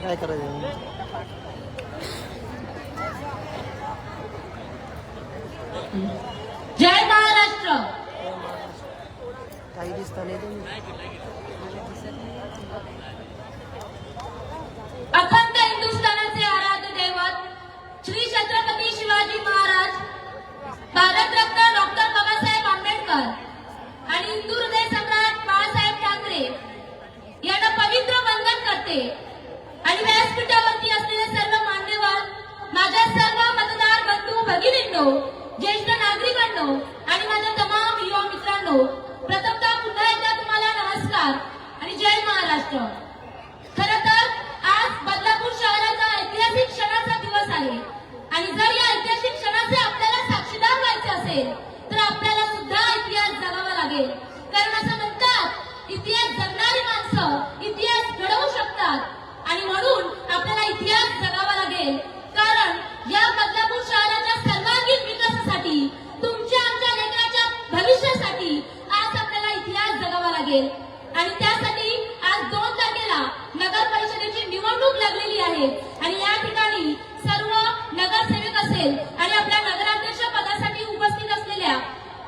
काय करायचं? जय महाराष्ट्र. काही दिसता नाही. अखंड हिंदुस्थानाचे आराध्य दैवत श्री छत्रपती शिवाजी महाराज, भारतरत्न डॉक्टर बाबासाहेब आंबेडकर आणि हिंदू हृदय सम्राट बाळासाहेब ठाकरे यांना पवित्र वंदन करते. आणि व्यासपीठावरती असलेले सर्व मान्यवर, माझ्या सर्व मतदार बंधू भगिनींनो, ज्येष्ठ नागरिकांनो आणि माझ्या तमाम युवा मित्रांनो, प्रथमतः पुन्हा एकदा तुम्हाला नमस्कार आणि जय महाराष्ट्र. खरं तर आज बदलापूर शहराचा ऐतिहासिक क्षणाचा दिवस आहे आणि जर या ऐतिहासिक क्षणाचे आपल्याला साक्षीदार व्हायचे असेल तर आपल्याला सुद्धा इतिहास जगावा लागेल. कारण असं म्हणतात, इतिहास जगणारी माणसं इतिहास घडवू शकतात आणि म्हणून आपल्याला इतिहास जगावा लागेल. कारण या बदलापूर शहराच्या सर्वांगीण विकासासाठी, तुमच्या आमच्या लेकराच्या भविष्यासाठी आज आपल्याला इतिहास जगावा लागेल. आणि त्यासाठी आज 2 तारखेला नगर परिषदेची निवडणूक लागलेली आहे आणि या ठिकाणी सर्व नगरसेवक असेल आणि आपल्या नगराध्यक्ष पदासाठी उपस्थित असलेल्या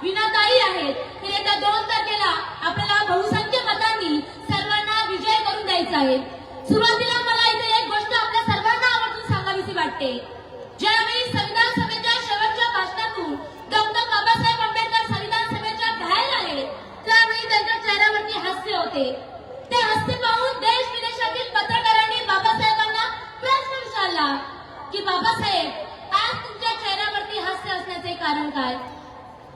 विनाताई आहेत. तर येत्या 2 तारखेला आपल्याला बहुसंख्य मतांनी सर्वांना विजय करून द्यायचा आहे. सुरुवातीला मला इथे एक गोष्ट आपल्या सर्वांना आवर्जून सांगावीशी वाटते. ज्यावेळी संविधान सभेच्या शेवटच्या भाषणातून डॉक्टर बाबासाहेब आंबेडकर संविधान सभेच्या बाहेर आले, त्यावेळी त्यांच्या चेहऱ्यावरती हास्य होते. ते हास्य पाहून देश विदेशातील पत्रकारांनी बाबासाहेबांना प्रश्न विचारला की बाबासाहेब, आज तुमच्या चेहऱ्यावरती हास्य असण्याचे कारण काय?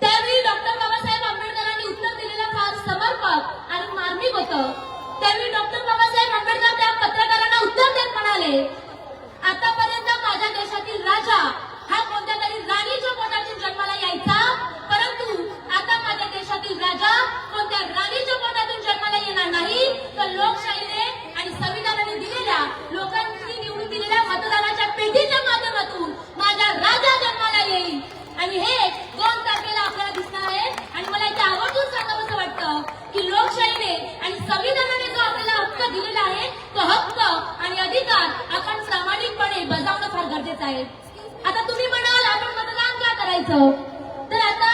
त्यावेळी डॉक्टर बाबासाहेब आंबेडकरांनी उत्तर दिलेलं फार समर्पक आणि मार्मिक होतं. त्यावेळी डॉक्टर बाबासाहेब आंबेडकर त्या पत्रकारांना उत्तर देत म्हणाले, आतापर्यंत माझ्या देशातील राजा हा कोणत्या तरी राणीच्या पोटातून जन्माला यायचा, परंतु आता माझ्या देशातील राजा कोणत्या राणीच्या पोटातून जन्माला येणार नाही, तर लोकशाहीने आणि संविधानाने दिलेल्या, लोकांनी निवडून दिलेल्या मतदानाच्या पेटीच्या माध्यमातून माझा राजा जन्माला येईल. आणि हे 2 तारखेला आपल्याला दिसणार आहे. आणि मला इथे आवर्जून सांगावंसं वाटतं की लोकशाहीने आणि संविधानाने जो आपल्याला हक्क दिलेला आहे, तो हक्क आणि अधिकार आपण प्रामाणिकपणे बजावणं फार गरजेचं आहे. आता तुम्ही म्हणाल, आपण मतदान का करायचं? तर आता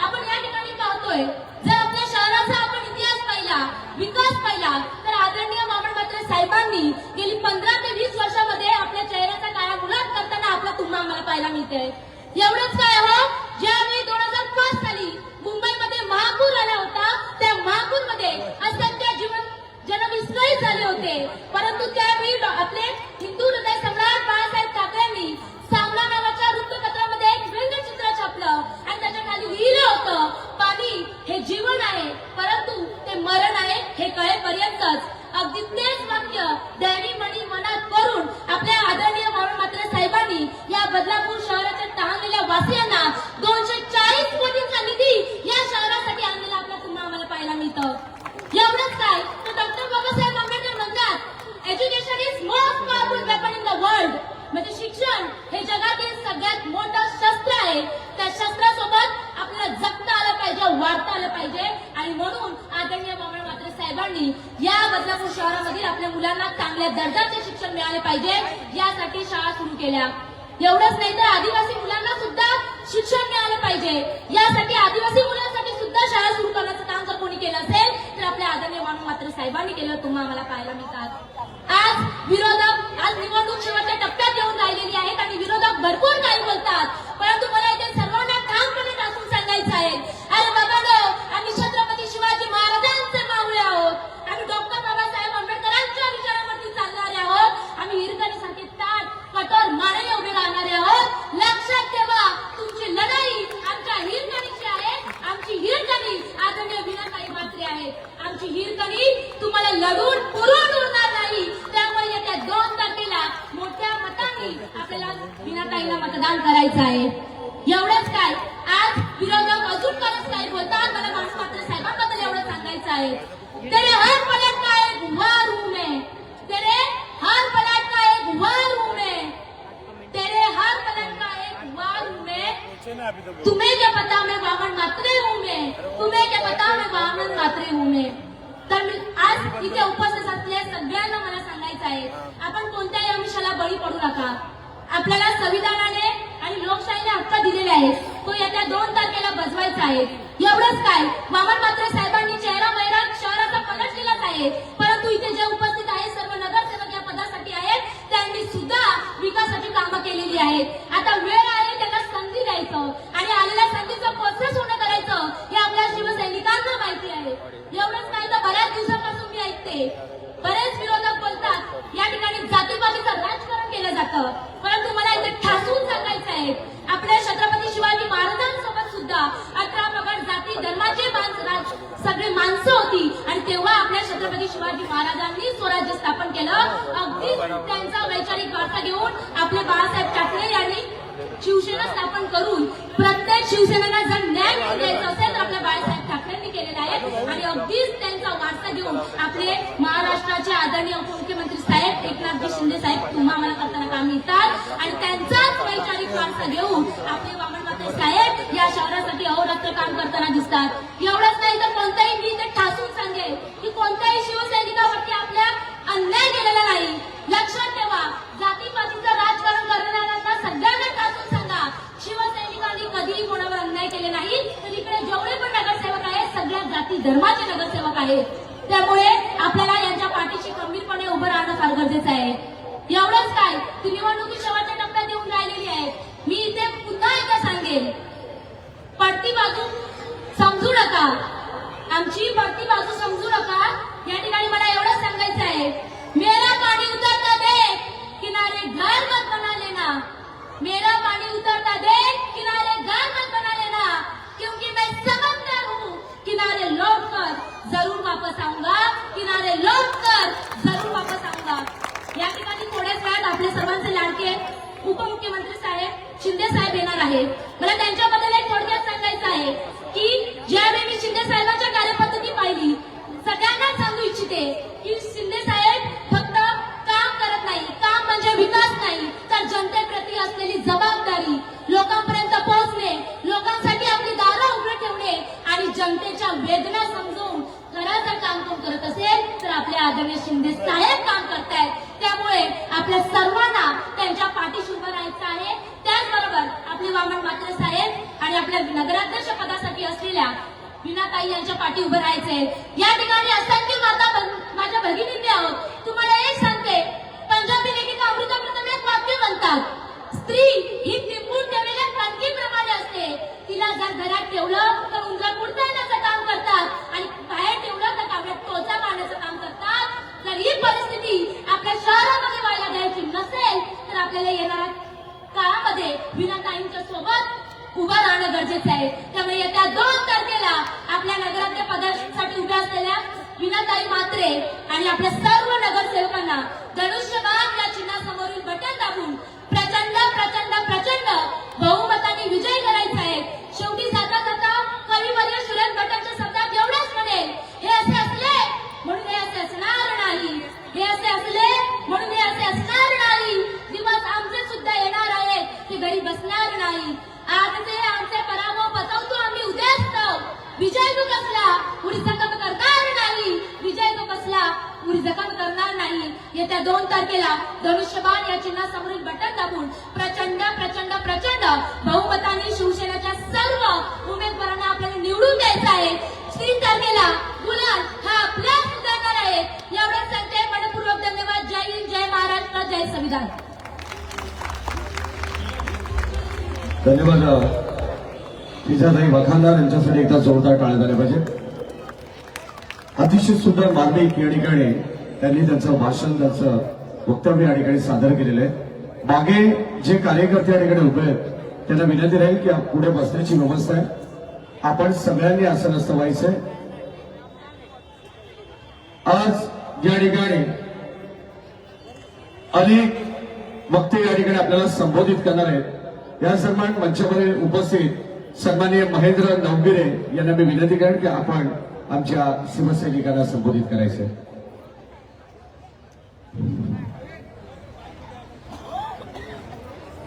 आपण या ठिकाणी पाहतोय, जर आपल्या शहराचा आपण इतिहास पाहिला, विकास पाहिला, तर आदरणीय बाबासाहेब म्हात्रे साहेबांनी गेली 15 ते 20 वर्षामध्ये आपल्या चेहऱ्याचा काळा गुलाट करताना आपला तुम्हा आम्हाला पाहायला मिळते. एवढंच काय हो, ज्यावेळी 2005 साली मुंबईमध्ये महापूर आला होता, त्या महापूरमध्ये असंख्य जनविस्कळीत झाले होते, परंतु त्यावेळी आपले हिंदू हृदय सम्राट बाळासाहेब ठाकरेंनी सामना नावाच्या वृत्तपत्रामध्ये एक व्यंगचित्र छापलं आणि त्याच्या खाली लिहिलं होतं, पाणी हे जीवन आहे, परंतु ते मरण आहे हे कळेपर्यंतच. अगदी तेच वाक्य दैनी मणी मनात करून आपल्या आदरणीय बाबासाहेब म्हात्रे साहेबांनी या बदलापूर शहराच्या तहानलेल्या वासियांना 240 कोटींचा निधी या शहरासाठी आणलेला आपल्या तुम्हाला आम्हाला पाहायला मिळतं. एवढंच काय, तर डॉक्टर बाबासाहेब आंबेडकर म्हणतात, education is most powerful weapon in the world. म्हणजे शिक्षण हे जगातील सगळ्यात मोठं शस्त्र आहे. त्या शस्त्रासोबत आपल्याला जगता आलं पाहिजे, वाढता आलं पाहिजे. आणि म्हणून आदरणीय बाबासाहेब म्हात्रे साहेबांनी या बदलापूर शहरामधील आपल्या मुलांना चांगल्या दर्जाचे शिक्षण मिळाले पाहिजे, यासाठी शाळा सुरू केल्या. एवढंच नाही तर आदिवासी मुलांना सुद्धा शिक्षण मिळालं पाहिजे, यासाठी आदिवासी मुलांसाठी सुद्धा शाळा सुरू करण्याचं काम जर कोणी केलं असेल तर आपल्या आदरणीय बाबासाहेब म्हात्रे साहेबांनी केलं, तुम्हाला आम्हाला पाहायला मिळतात. आज निवडणूक शेवटच्या टप्प्यात येऊन राहिलेली आहेत आणि विरोधक भरपूर काही बोलतात, परंतु मला इथे सर्वांना ठामपणे टाकून सांगायचं आहे, अरे बाबांनो, आम्ही छत्रपती शिवाजी महाराजांचे मावळे आहोत, आम्ही डॉक्टर बाबासाहेब आंबेडकरांच्या विचारावरती चालणारे आहोत, आम्ही हिरकणीसारखे ताट कठोर मानेने उभे राहणारे आहोत. लक्षात ठेवा, तुमची लढाई आमच्या हिरकणीची आहे. आमची हिरकणी आदरणीय विनाताई म्हात्रे आहेत. आमची हिरकणी तुम्हाला लढून पुरून उरणार नाही. त्यामुळे येत्या 2 तारखेला मोठ्या मतांनी आपल्याला विनाताईला मतदान करायचं आहे. एवढंच काय, आज विरोधक अजून परत काय बोलतात, मला बाबासाहेब म्हात्रे साहेबांबद्दल एवढं सांगायचं आहे. तेरे हर पलट का एक गुहार हूं मैं, तेरे हर पलट का एक गुहार हूं मैं, तेरे हर पलट का एक गुहार हूं मैं। तुम्हें क्या पता मैं वामन मात्रे हूं मैं, तुम्हें क्या पता मैं वामन मात्रे हूं मैं। तर आज इथे उपस्थित असलेल्या सगळ्यांना मला सांगायचं आहे, आपण कोणत्याही आमिषाला बळी पडू नका। आपल्याला संविधानाने आणि लोकशाहीने हक्क दिलेले आहेत, तो येत्या 2 तारखेला बजवायचा आहे। एवढंच काय, वामन मात्रे साहेबांनी चेहरा मैरा शहराचा पलट केलाच आहे, परंतु इथे जे उपस्थित आहेत सर्व नगरसेवक या पदासाठी आहेत, त्यांनी सुद्धा विकासाची कामं केलेली आहेत। आता वेळ आहे त्यांना संधी द्यायचं आणि आलेल्या संधीचं प्रोसेस पूर्ण करायचं हे आपल्या शिवसैनिकांना माहिती आहे। एवढंच नाही तर बऱ्याच दिवसापासून मी ऐकते, बरेच विरोधक बोलतात या ठिकाणी जातीपातीचं राजकारण केलं जातं, परंतु मला इथे ठासून सांगायचं आहे, आपल्या छत्रपती शिवाजी महाराजांसोबत सुद्धा 18 प्रगट जाती धर्माचे सगळे माणसं होती आणि तेव्हा आपल्या छत्रपती शिवाजी महाराजांनी स्वराज्य स्थापन केलं। अगदी त्यांचा वैचारिक वारसा घेऊन आपले बाळासाहेब ठाकरे यांनी शिवसेना स्थापन करून प्रत्येक शिवसेनेला जर न्याय मिळवून द्यायचा असेल तर आपल्या बाळासाहेब ठाकरेंनी केलेला आहे आणि अगदीच त्यांचा वारसा घेऊन आपले महाराष्ट्राचे आदरणीय उपमुख्यमंत्री साहेब एकनाथजी शिंदे साहेब तुम्हा आम्हाला करताना काम येतात आणि त्यांचाच वैचारिक वारसा घेऊन आपले वामन मात्रे साहेब या शहरासाठी अहोरात्र काम करताना दिसतात। एवढंच नाही तर कोणताही मी ते ठासून सांगेल की कोणत्याही शिवसैनिकावरती आपल्या अन्याय केलेला नाही। लक्षात ठेवा, जातीपातीचं राजकारण करणाऱ्यांना सगळ्यांना ठासून सांगा, शिवसैनिकांनी कधीही कोणावर अन्याय केले नाही। तर इकडे जेवढे पण नगरसेवक आहेत सगळ्या जाती धर्माचे नगरसेवक आहेत, त्यामुळे आपल्याला यांच्या पाठीशी खंबीरपणे उभं राहणं फार गरजेचं आहे। एवढंच काय, ती निवडणुकी शेवटच्या टप्प्यात येऊन राहिलेली आहे, मी इथे पुन्हा एकदा सांगेन, पडती बाजू समजू नका, आमची पडती बाजू समजू नका। या ठिकाणी मला एवढंच सांगायचं आहे, मेरा पानी उतरता देख किनारे घर मत बना लेना, मेरा पानी उतरता देख किनारे घर मत बना लेना, क्योंकि मैं समझदार हूँ, किनारे लौटकर जरूर वापस आऊंगा, किनारे लौटकर जरूर वापस आऊंगा। या ठिकाणी थोड्याच वेळात आपल्या सर्वांचे लाडके उपमुख्यमंत्री साहेब शिंदे साहेब येणार आहेत। मला त्यांच्याबद्दल एक थोडक्यात सांगायचं आहे की ज्यावेळी मी शिंदे साहेबांच्या कार्यपद्धती पाहिली, सगळ्यांना सांगू इच्छिते की शिंदे साहेब फक्त काम करत नाही, काम म्हणजे विकास नाही तर जनतेप्रती असलेली जबाबदारी, लोकांपर्यंत पोहोचणे, लोकांसाठी आपली दारं उघडे ठेवणे आणि जनतेच्या वेदना समजून खरं जर काम कोण करत असेल तर आपले आदरणीय शिंदे साहेब काम करतायत। त्यामुळे आपल्या सर्वांना त्यांच्या पाठीशी उभं राहायचं आहे। त्याचबरोबर आपले वामन मात्रे साहेब आणि आपल्या नगराध्यक्ष पदासाठी असलेल्या वीणाताई यांच्या पाठी उभं राहायचंय। या ठिकाणी असंख्य माता माझ्या भगिनींनी आहोत, तुम्हाला एक सांगते, पंजाबी लेखिका अमृता प्रीतम एक वाक्य म्हणतात, स्त्री ही टिपून ठेवलेल्या कणकीप्रमाणे असते, तिला जर घरात ठेवलं तर उंदर पुढता येण्याचं काम करतात आणि बाहेर ठेवलं तर कावड्यात टोचा मारण्याचं काम करतात। जर ही परिस्थिती आपल्या शहरामध्ये व्हायला द्यायची नसेल तर आपल्याला येणाऱ्या काळामध्ये वीणाताईंच्या सोबत उभं राहणं गरजेचं आहे। त्यामुळे येत्या 2 तारखेला आपल्या नगराध्यक्ष पदासाठी उभ्या असलेल्या वीणाताई मात्रे आणि आपल्या सर्व नगरसेवकांना धनुष्यबाण या चिन्हासमोरील बटन दाबून प्रचंड प्रचंड प्रचंड बहुमताने विजय करायचा आहे। शेवटी जाता जाता कविवर्य सुरेश भटांच्या शब्दात एवढंच म्हणेल, हे असे असले म्हणून हे असे असणार नाही, हे असे असले म्हणून हे असे असणार नाही, दिवस आमचे सुद्धा येणार आहेत, ते घरी बसणार नाही। आजचे आमचे पराभव पचवतो आम्ही उद्याच, विजय तो कसला उरी जखम करणार नाही, विजय तो कसला उरी जखम करणार नाही। येत्या 2 तारखेला धनुष्यबाण या चिन्हासमोरील बटन दाबून प्रचंड प्रचंड प्रचंड बहुमताने शिवसेनेच्या सर्व उमेदवारांना आपल्याला निवडून द्यायचं आहे। 3 तारखेला गुलाल हा आपल्याच उतरणार आहे। एवढंच सांगते, मनपूर्वक धन्यवाद। जय हिंद, जय महाराष्ट्र, जय संविधान। धन्यवाद विजयाताई वखारदार यांच्यासाठी एकदा जोरदार टाळ्या झाल्या पाहिजे। अतिशय सुंदर मार्मिक या ठिकाणी त्यांनी त्यांचं भाषण, त्यांचं वक्तव्य या ठिकाणी सादर केलेलं आहे। मागे जे कार्यकर्ते या ठिकाणी उभे आहेत त्यांना विनंती राहील की पुढे बसण्याची व्यवस्था आहे, आपण सगळ्यांनी आसनस्थ व्हायचंय। आज या ठिकाणी अनेक वक्ते या ठिकाणी आपल्याला संबोधित करणार आहेत। या सन्मान मंचामध्ये उपस्थित सन्माननीय महेंद्र नवगिरे यांना मी विनंती करेन की आपण आमच्या शिवसैनिकांना संबोधित करायचंय.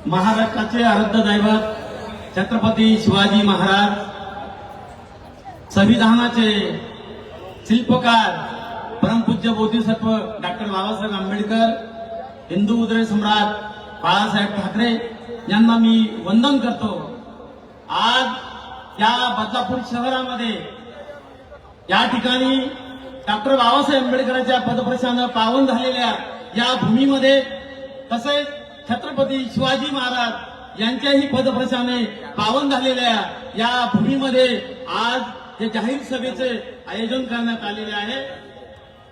महाराष्ट्राचे आराध्य दैवत छत्रपती शिवाजी महाराज, संविधानाचे शिल्पकार परमपूज्य बोधिसत्व डॉक्टर बाबासाहेब आंबेडकर, हिंदू हृदय सम्राट बाळासाहेब ठाकरे यांना मी वंदन करतो. आज या बदलापूर शहरामध्ये या ठिकाणी डॉक्टर बाबासाहेब आंबेडकरांच्या पदस्पर्शानं पावन झालेल्या या भूमीमध्ये तसेच छत्रपती शिवाजी महाराज यांच्याही पदस्पर्शाने पावन झालेल्या या भूमीमध्ये आज हे जाहीर सभेचे आयोजन करण्यात आलेले आहे.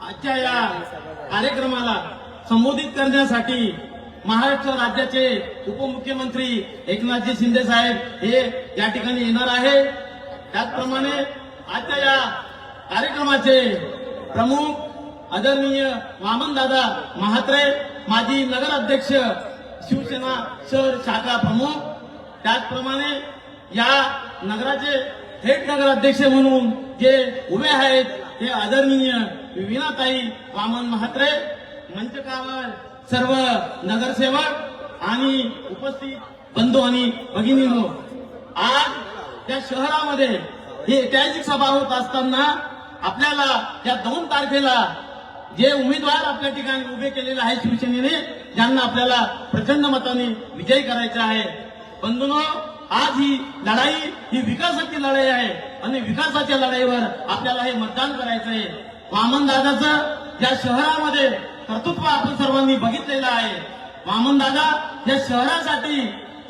आजच्या या कार्यक्रमाला संबोधित करण्यासाठी महाराष्ट्र राज्याचे उपमुख्यमंत्री एकनाथजी शिंदे साहेब हे या ठिकाणी येणार आहे. त्याचप्रमाणे आजच्या या कार्यक्रमाचे प्रमुख आदरणीय वामनदादा म्हात्रे, माजी नगराध्यक्ष, शिवसेना शहर शाखा प्रमुख, त्याचप्रमाणे या नगराचे थेट नगराध्यक्ष म्हणून जे उभे आहेत ते आदरणीय वीणाताई वामन म्हात्रे, मंचकावर सर्व नगरसेवक आणि उपस्थित बंधू आणि भगिनींनो, आज त्या शहरामध्ये ही ऐतिहासिक सभा होत असताना आपल्याला या 2 तारखेला जे उमेदवार आपल्या ठिकाणी उभे केलेले आहे शिवसेनेने, ज्यांना आपल्याला प्रचंड मताने विजयी करायचा आहे. बंधूंनो, आज ही लढाई ही विकासाची लढाई आहे आणि विकासाच्या लढाईवर आपल्याला हे मतदान करायचं आहे. वामनदादाचं या शहरामध्ये कर्तृत्व आपण सर्वांनी बघितलेलं आहे. वामनदादा या शहरासाठी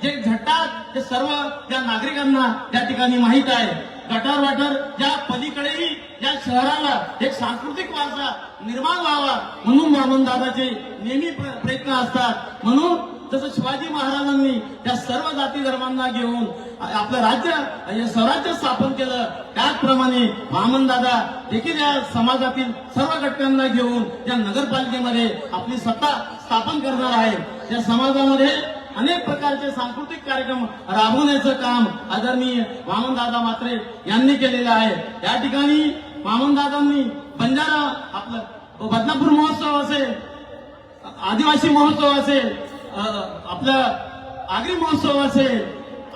जे झटतात ते सर्व या नागरिकांना या ठिकाणी माहीत आहे. गटार वाटर या पलीकडेही या शहराला एक सांस्कृतिक वारसा निर्माण व्हावा म्हणून वामनदादाचे नेहमी प्रयत्न असतात. म्हणून जसं शिवाजी महाराजांनी या सर्व जाती धर्मांना घेऊन आपलं राज्य स्वराज्य स्थापन केलं, त्याचप्रमाणे वामनदादा देखील या समाजातील सर्व घटकांना घेऊन या नगरपालिकेमध्ये आपली सत्ता स्थापन करणार आहे. या समाजामध्ये अनेक प्रकारचे सांस्कृतिक कार्यक्रम राबवण्याचं काम आदरणीय वामनदादा म्हात्रे यांनी केलेलं आहे. या ठिकाणी वामनदादांनी बंजारा आपलं बदलापूर महोत्सव असेल, आदिवासी महोत्सव असेल, आपलं आगरी महोत्सव असेल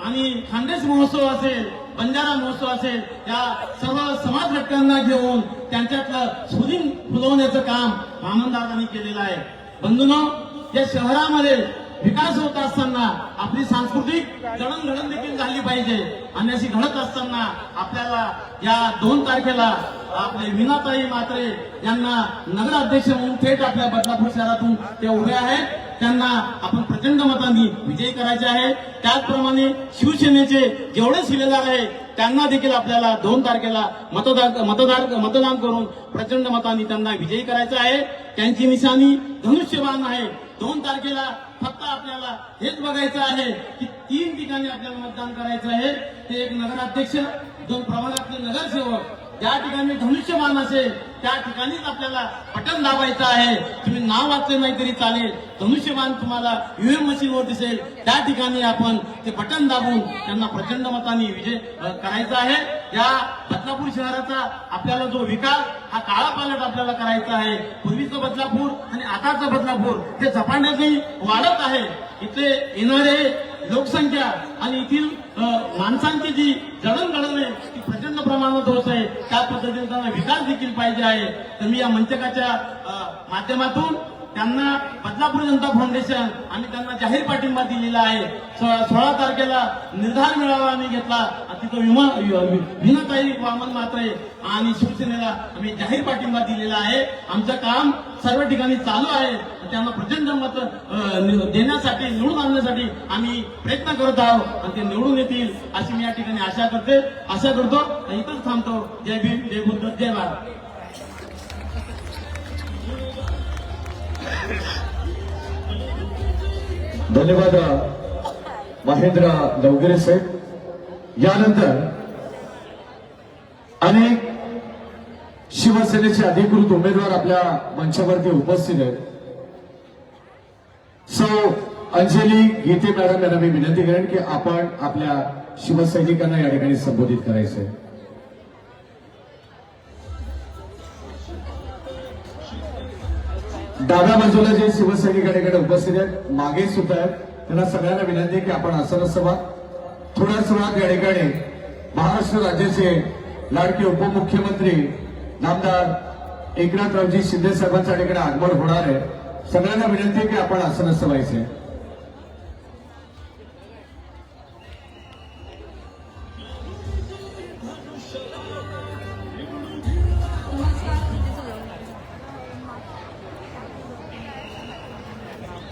आणि खानदेश महोत्सव असेल, बंजारा महोत्सव असेल, या सर्व समाज घटकांना घेऊन त्यांच्यातलं स्फुलिंग फुलवण्याचं काम वामनदादांनी केलेलं आहे. बंधूंनो, या शहरामध्ये विकास होत असताना आपली सांस्कृतिक जडणघडण देखील झाली पाहिजे आणि अशी घडत असताना आपल्याला या 2 तारखेला आपले वीणाताई म्हात्रे यांना नगराध्यक्ष म्हणून थेट आपल्या बदलापूर शहरातून ते उभे आहेत. त्यांना आपण प्रचंड मतांनी विजयी करायचे आहे. त्याचप्रमाणे शिवसेनेचे जेवढे शिलेदार आहे त्यांना देखील आपल्याला 2 तारखेला मतदान करून प्रचंड मतांनी त्यांना विजयी करायचं आहे. त्यांची निशाणी धनुष्यबाण आहे. 2 तारखेला फक्त आपल्याला हेच बघायचं आहे की 3 ठिकाणी आपल्याला मतदान करायचं आहे. ते एक नगराध्यक्ष, 2 प्रभागातले नगरसेवक. ज्या ठिकाणी धनुष्यबाण असेल त्या ठिकाणीच आपल्याला बटन दाबायचं आहे. तुम्ही नाव वाचले नाही तरी चालेल, धनुष्यबाण तुम्हाला ईव्हीएम मशीनवर दिसेल, त्या ठिकाणी आपण ते बटन दाबून त्यांना प्रचंड मतांनी विजय करायचा आहे. या बदलापूर शहराचा आपल्याला जो विकास हा काळापालट आपल्याला करायचा आहे. पूर्वीचं बदलापूर आणि आताचं बदलापूर हे झपाट्याने वाढत आहे. इथे येणारे लोकसंख्या आणि येथील माणसांची जी जडणघडण आहे ती प्रचंड प्रमाणात होत आहे. त्या पद्धतीने त्यांना विकास देखील पाहिजे आहे. तर मी या मंचकाच्या माध्यमातून त्यांना बदलापूर जनता फाउंडेशन आम्ही त्यांना जाहीर पाठिंबा दिलेला आहे. 16 तारखेला निर्धार मेळावा आम्ही घेतला. तिथं वीणाताई वामन म्हात्रे आणि शिवसेनेला आम्ही जाहीर पाठिंबा दिलेला आहे. आमचं काम सर्व ठिकाणी चालू आहे. त्यांना प्रचंड मत देण्यासाठी, निवडून आणण्यासाठी आम्ही प्रयत्न करत आहोत आणि ते निवडून येतील अशी मी या ठिकाणी आशा करतो. इथंच थांबतो. जय भीम, जय बुद्ध, जय भारत. धन्यवाद महेंद्र लवगिरे साहेब. यानंतर अनेक शिवसेनेचे अधिकृत उमेदवार आपल्या मंचावरती उपस्थित आहेत. सौ अंजली गीते मॅडम यांना मी विनंती करेन की आपण आपल्या शिवसैनिकांना या ठिकाणी संबोधित करायचंय. डाव्या बाजूला जे शिवसैनिक या ठिकाणी उपस्थित आहेत, मागे सुद्धा आहेत, त्यांना सगळ्यांना विनंती आहे की आपण आसनस्थ व्हा. थोड्याच वेळात या ठिकाणी महाराष्ट्र राज्याचे लाडके उपमुख्यमंत्री नामदार एकनाथरावजी शिंदे साहेबांच्या ठिकाणी आगमन होणार आहे. सगळ्यांना विनंती आहे की आपण आसनस्थ व्हायचे.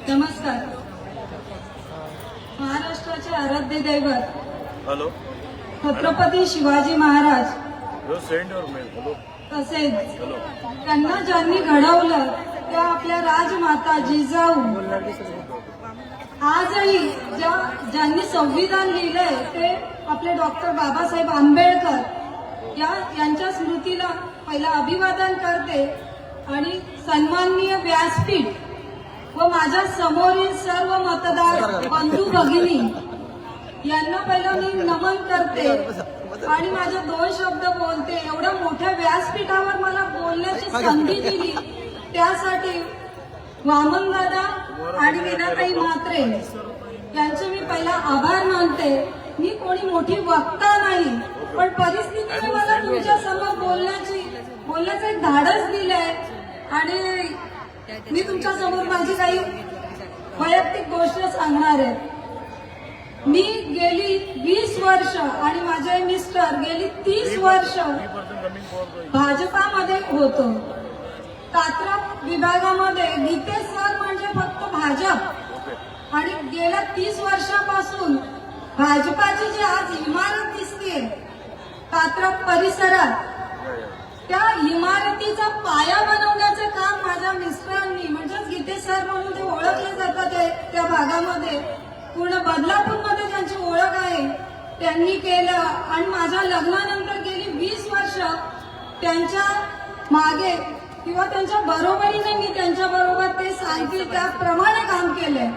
नमस्कार. महाराष्ट्राचे आराध्य दैवत हेलो छत्रपती शिवाजी महाराज यो सेंड योर मेल हेलो तसेच हेलो त्यांना ज्यांनी घडवलं त्या आपल्या राजमाता जिजाऊ आजही ज्यांनी संविधान लिहिलंय ते आपले डॉक्टर बाबासाहेब आंबेडकर यांच्या स्मृतीला पहिला अभिवादन करते आणि सन्माननीय व्यासपीठ व माझ्या समोरील सर्व मतदार बंधू भगिनी यांना पहिलं मी नमन करते आणि माझे 2 शब्द बोलते. एवढ्या मोठ्या व्यासपीठावर मला बोलण्याची संधी दिली त्यासाठी वामन दादा आणि मीनाताई म्हात्रे यांचे मी पहिला आभार मानते. मी कोणी मोठी वक्ता नाही, पण परिस्थितीने मला तुमच्या समोर बोलण्याचं एक धाडस दिलंय आणि मी तुमच्या समोर माझी काही वैयक्तिक गोष्ट सांगणार आहे. मी गेली 20 वर्ष आणि माझे मिस्टर गेली 30 वर्ष भाजपामध्ये होतो. कात्रप विभागामध्ये गीते सर म्हणजे फक्त भाजप आणि गेल्या 30 वर्षापासून भाजपाची जी आज इमारत दिसते कात्रप परिसरात त्या इमारतीचा पाया बनवण्याचे काम माझ्या मिस्टरांनी म्हणजेच गीते सर म्हणून ते ओळखले जातात त्या भागामध्ये पूर्ण बदलापूरमध्ये त्यांची ओळख आहे त्यांनी केलं आणि माझ्या लग्नानंतर गेली 20 वर्ष त्यांच्या मागे किंवा त्यांच्या बरोबरीने मी त्यांच्या बरोबर ते सांगतील त्याप्रमाणे काम केलंय.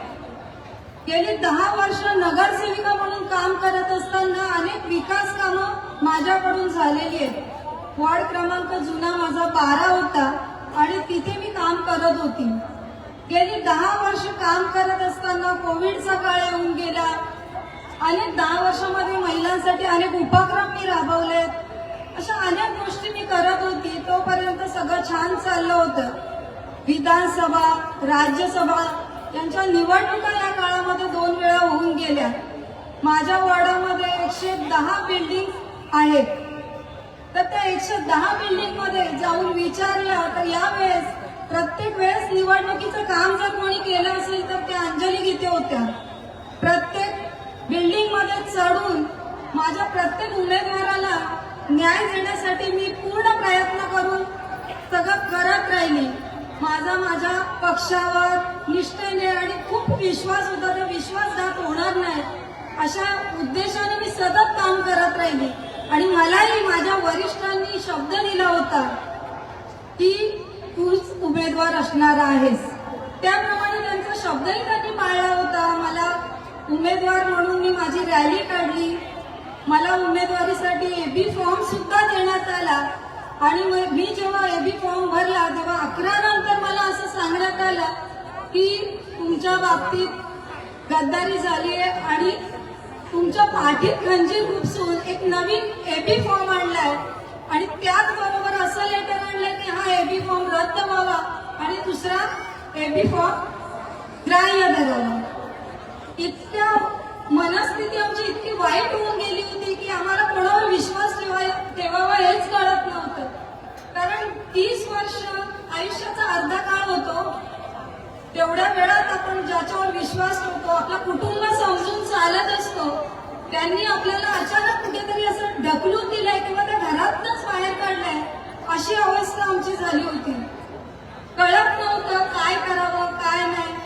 गेली 10 वर्ष नगरसेविका म्हणून काम करत असताना अनेक विकास कामं माझ्याकडून झालेली आहेत. वॉर्ड क्रमांक जुना माझा 12 होता आणि तिथे मी काम करत होती. गेली 10 वर्ष काम करत असताना कोविडचा काळ येऊन गेला. अनेक 10 वर्षामध्ये महिलांसाठी अनेक उपक्रम मी राबवलेत. अशा अनेक गोष्टी मी करत होती. तोपर्यंत सगळं छान चाललं होतं. विधानसभा राज्यसभा यांच्या निवडणुका या काळामध्ये 2 वेळा होऊन गेल्या. माझ्या वॉर्डामध्ये 110 बिल्डिंग आहेत. तर त्या 110 बिल्डिंग मध्ये जाऊन विचारलं तर यावेळेस प्रत्येक वेळेस निवडणुकीचं काम जर कोणी केलं असेल तर त्या अंजली गीते होत्या. प्रत्येक बिल्डिंग मध्ये चढून माझ्या प्रत्येक उमेदवाराला न्याय देण्यासाठी मी पूर्ण प्रयत्न करून सगळं करत राहिली. माझ्या पक्षावर निष्ठेने आणि खूप विश्वास होता. तो विश्वासघात होणार नाही अशा उद्देशाने मी सतत काम करत राहिली आणि मलाही माझ्या वरिष्ठांनी शब्द दिला होता की तूच उमेदवार असणार आहेस. त्याप्रमाणे त्यांचा शब्दही त्यांनी पाळला होता. मला उमेदवार म्हणून मी माझी रॅली काढली. मला उमेदवारीसाठी एबी फॉर्म सुद्धा देण्यात आला आणि मी जेव्हा एबी फॉर्म भरला तेव्हा 11 नंतर मला असं सांगण्यात आलं की तुमच्या बाबतीत गद्दारी झाली आहे आणि तुमच्या पाठीत खंजीर खुपसून एक नवीन एबी फॉर्म आणलाय आणि त्याचबरोबर असं लेटर आणलंय की हा एबी फॉर्म रद्द व्हावा आणि दुसरा एबी फॉर्म ग्राह्य धरावा. इतक्या मनस्थिती आमची इतकी वाईट होऊन गेली होती की आम्हाला कोणावर विश्वास ठेवावा हेच कळत नव्हतं. कारण 30 वर्ष आयुष्याचा अर्धा काळ होतो. तेवढ्या वेळात आपण ज्याच्यावर विश्वास ठेवतो आपला कुटुंब समजून चालत असतो त्यांनी आपल्याला अचानक कुठेतरी असं ढकलून दिलंय किंवा त्या घरातच बाहेर काढलंय अशी अवस्था आमची झाली होती. कळत नव्हतं काय करावं काय नाही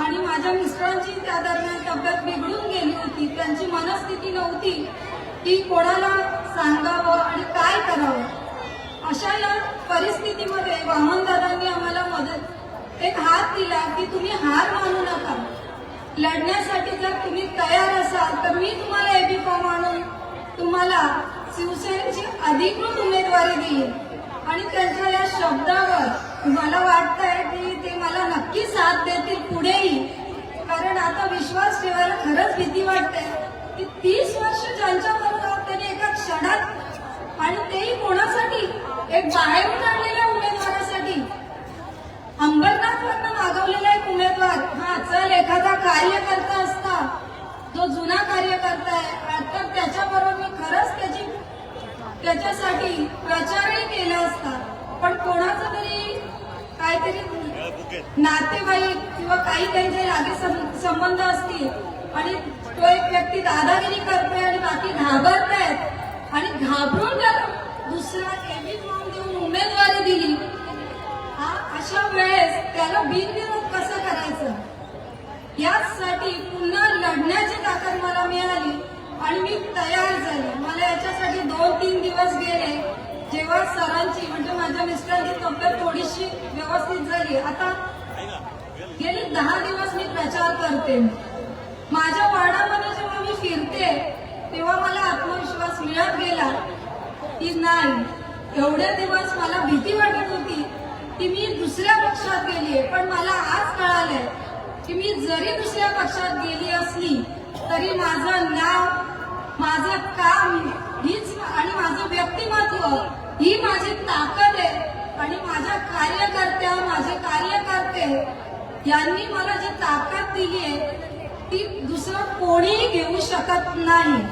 आणि माझ्या मिस्टरांची त्या दरम्यान तब्येत बिघडून गेली होती. त्यांची मनस्थिती नव्हती की कोणाला सांगावं आणि काय करावं. अशा या परिस्थितीमध्ये वामनदादांनी आम्हाला एक हात दिला की तुम्ही हार मानू नका. लढण्यासाठी जर तुम्ही तयार असाल तर मी तुम्हाला एबी फॉर्म आणून तुम्हाला शिवसेनेची अधिकृत उमेदवारी देईल आणि त्यांच्या या शब्दावर मला वाटतंय की ते मला नक्की साथ देतील पुढेही, कारण आता विश्वास ठेवायला खरंच भीती वाटते की 30 वर्ष ज्यांच्याबरोबर त्यांनी एका क्षणात, आणि तेही कोणासाठी, एक बाहेरून आणलेल्या उमेदवारासाठी, अंबरनाथवरनं मागवलेला एक उमेदवार. हा चल, एखादा कार्यकर्ता असता जो जुना कार्यकर्ता आहे तर त्याच्याबरोबर मी खरंच त्याच्यासाठी प्रचारही केला असता, पण कोणाचा तरी काहीतरी नातेवाईक किंवा काही त्यांचे नाते संबंध असतील आणि तो एक व्यक्ती दादागिरी करतोय आणि बाकी घाबरतायत आणि घाबरून त्याला दुसरा एबी फॉर्म देऊन उमेदवारी दिली. अशा वेळेस त्याला बिनविरोध कसं करायचं, यासाठी पुन्हा लढण्याची ताकद मला मिळाली आणि मी तयार झाले. मला याच्यासाठी 2-3 दिवस गेले, जेव्हा सरांची म्हणजे माझ्या मिस्टरांची तब्येत थोडीशी व्यवस्थित झाली. आता गेली 10 दिवस मी प्रचार करते. माझ्या वार्डामध्ये जेव्हा मी फिरते तेव्हा मला आत्मविश्वास मिळत गेला की नाही, एवढे दिवस मला भीती वाटत होती की मी दुसऱ्या पक्षात गेलीये, पण मला आज कळालंय की मी जरी दुसऱ्या पक्षात गेली असली तरी माझं नाव, माझं काम हीच आणि माझं व्यक्तिमत्व ही माझी ताकद आहे. आणि माझ्या कार्यकर्त्या, माझे कार्यकर्ते यांनी मला जी ताकद दिली आहे ती दुसरं कोणीही घेऊ शकत नाही.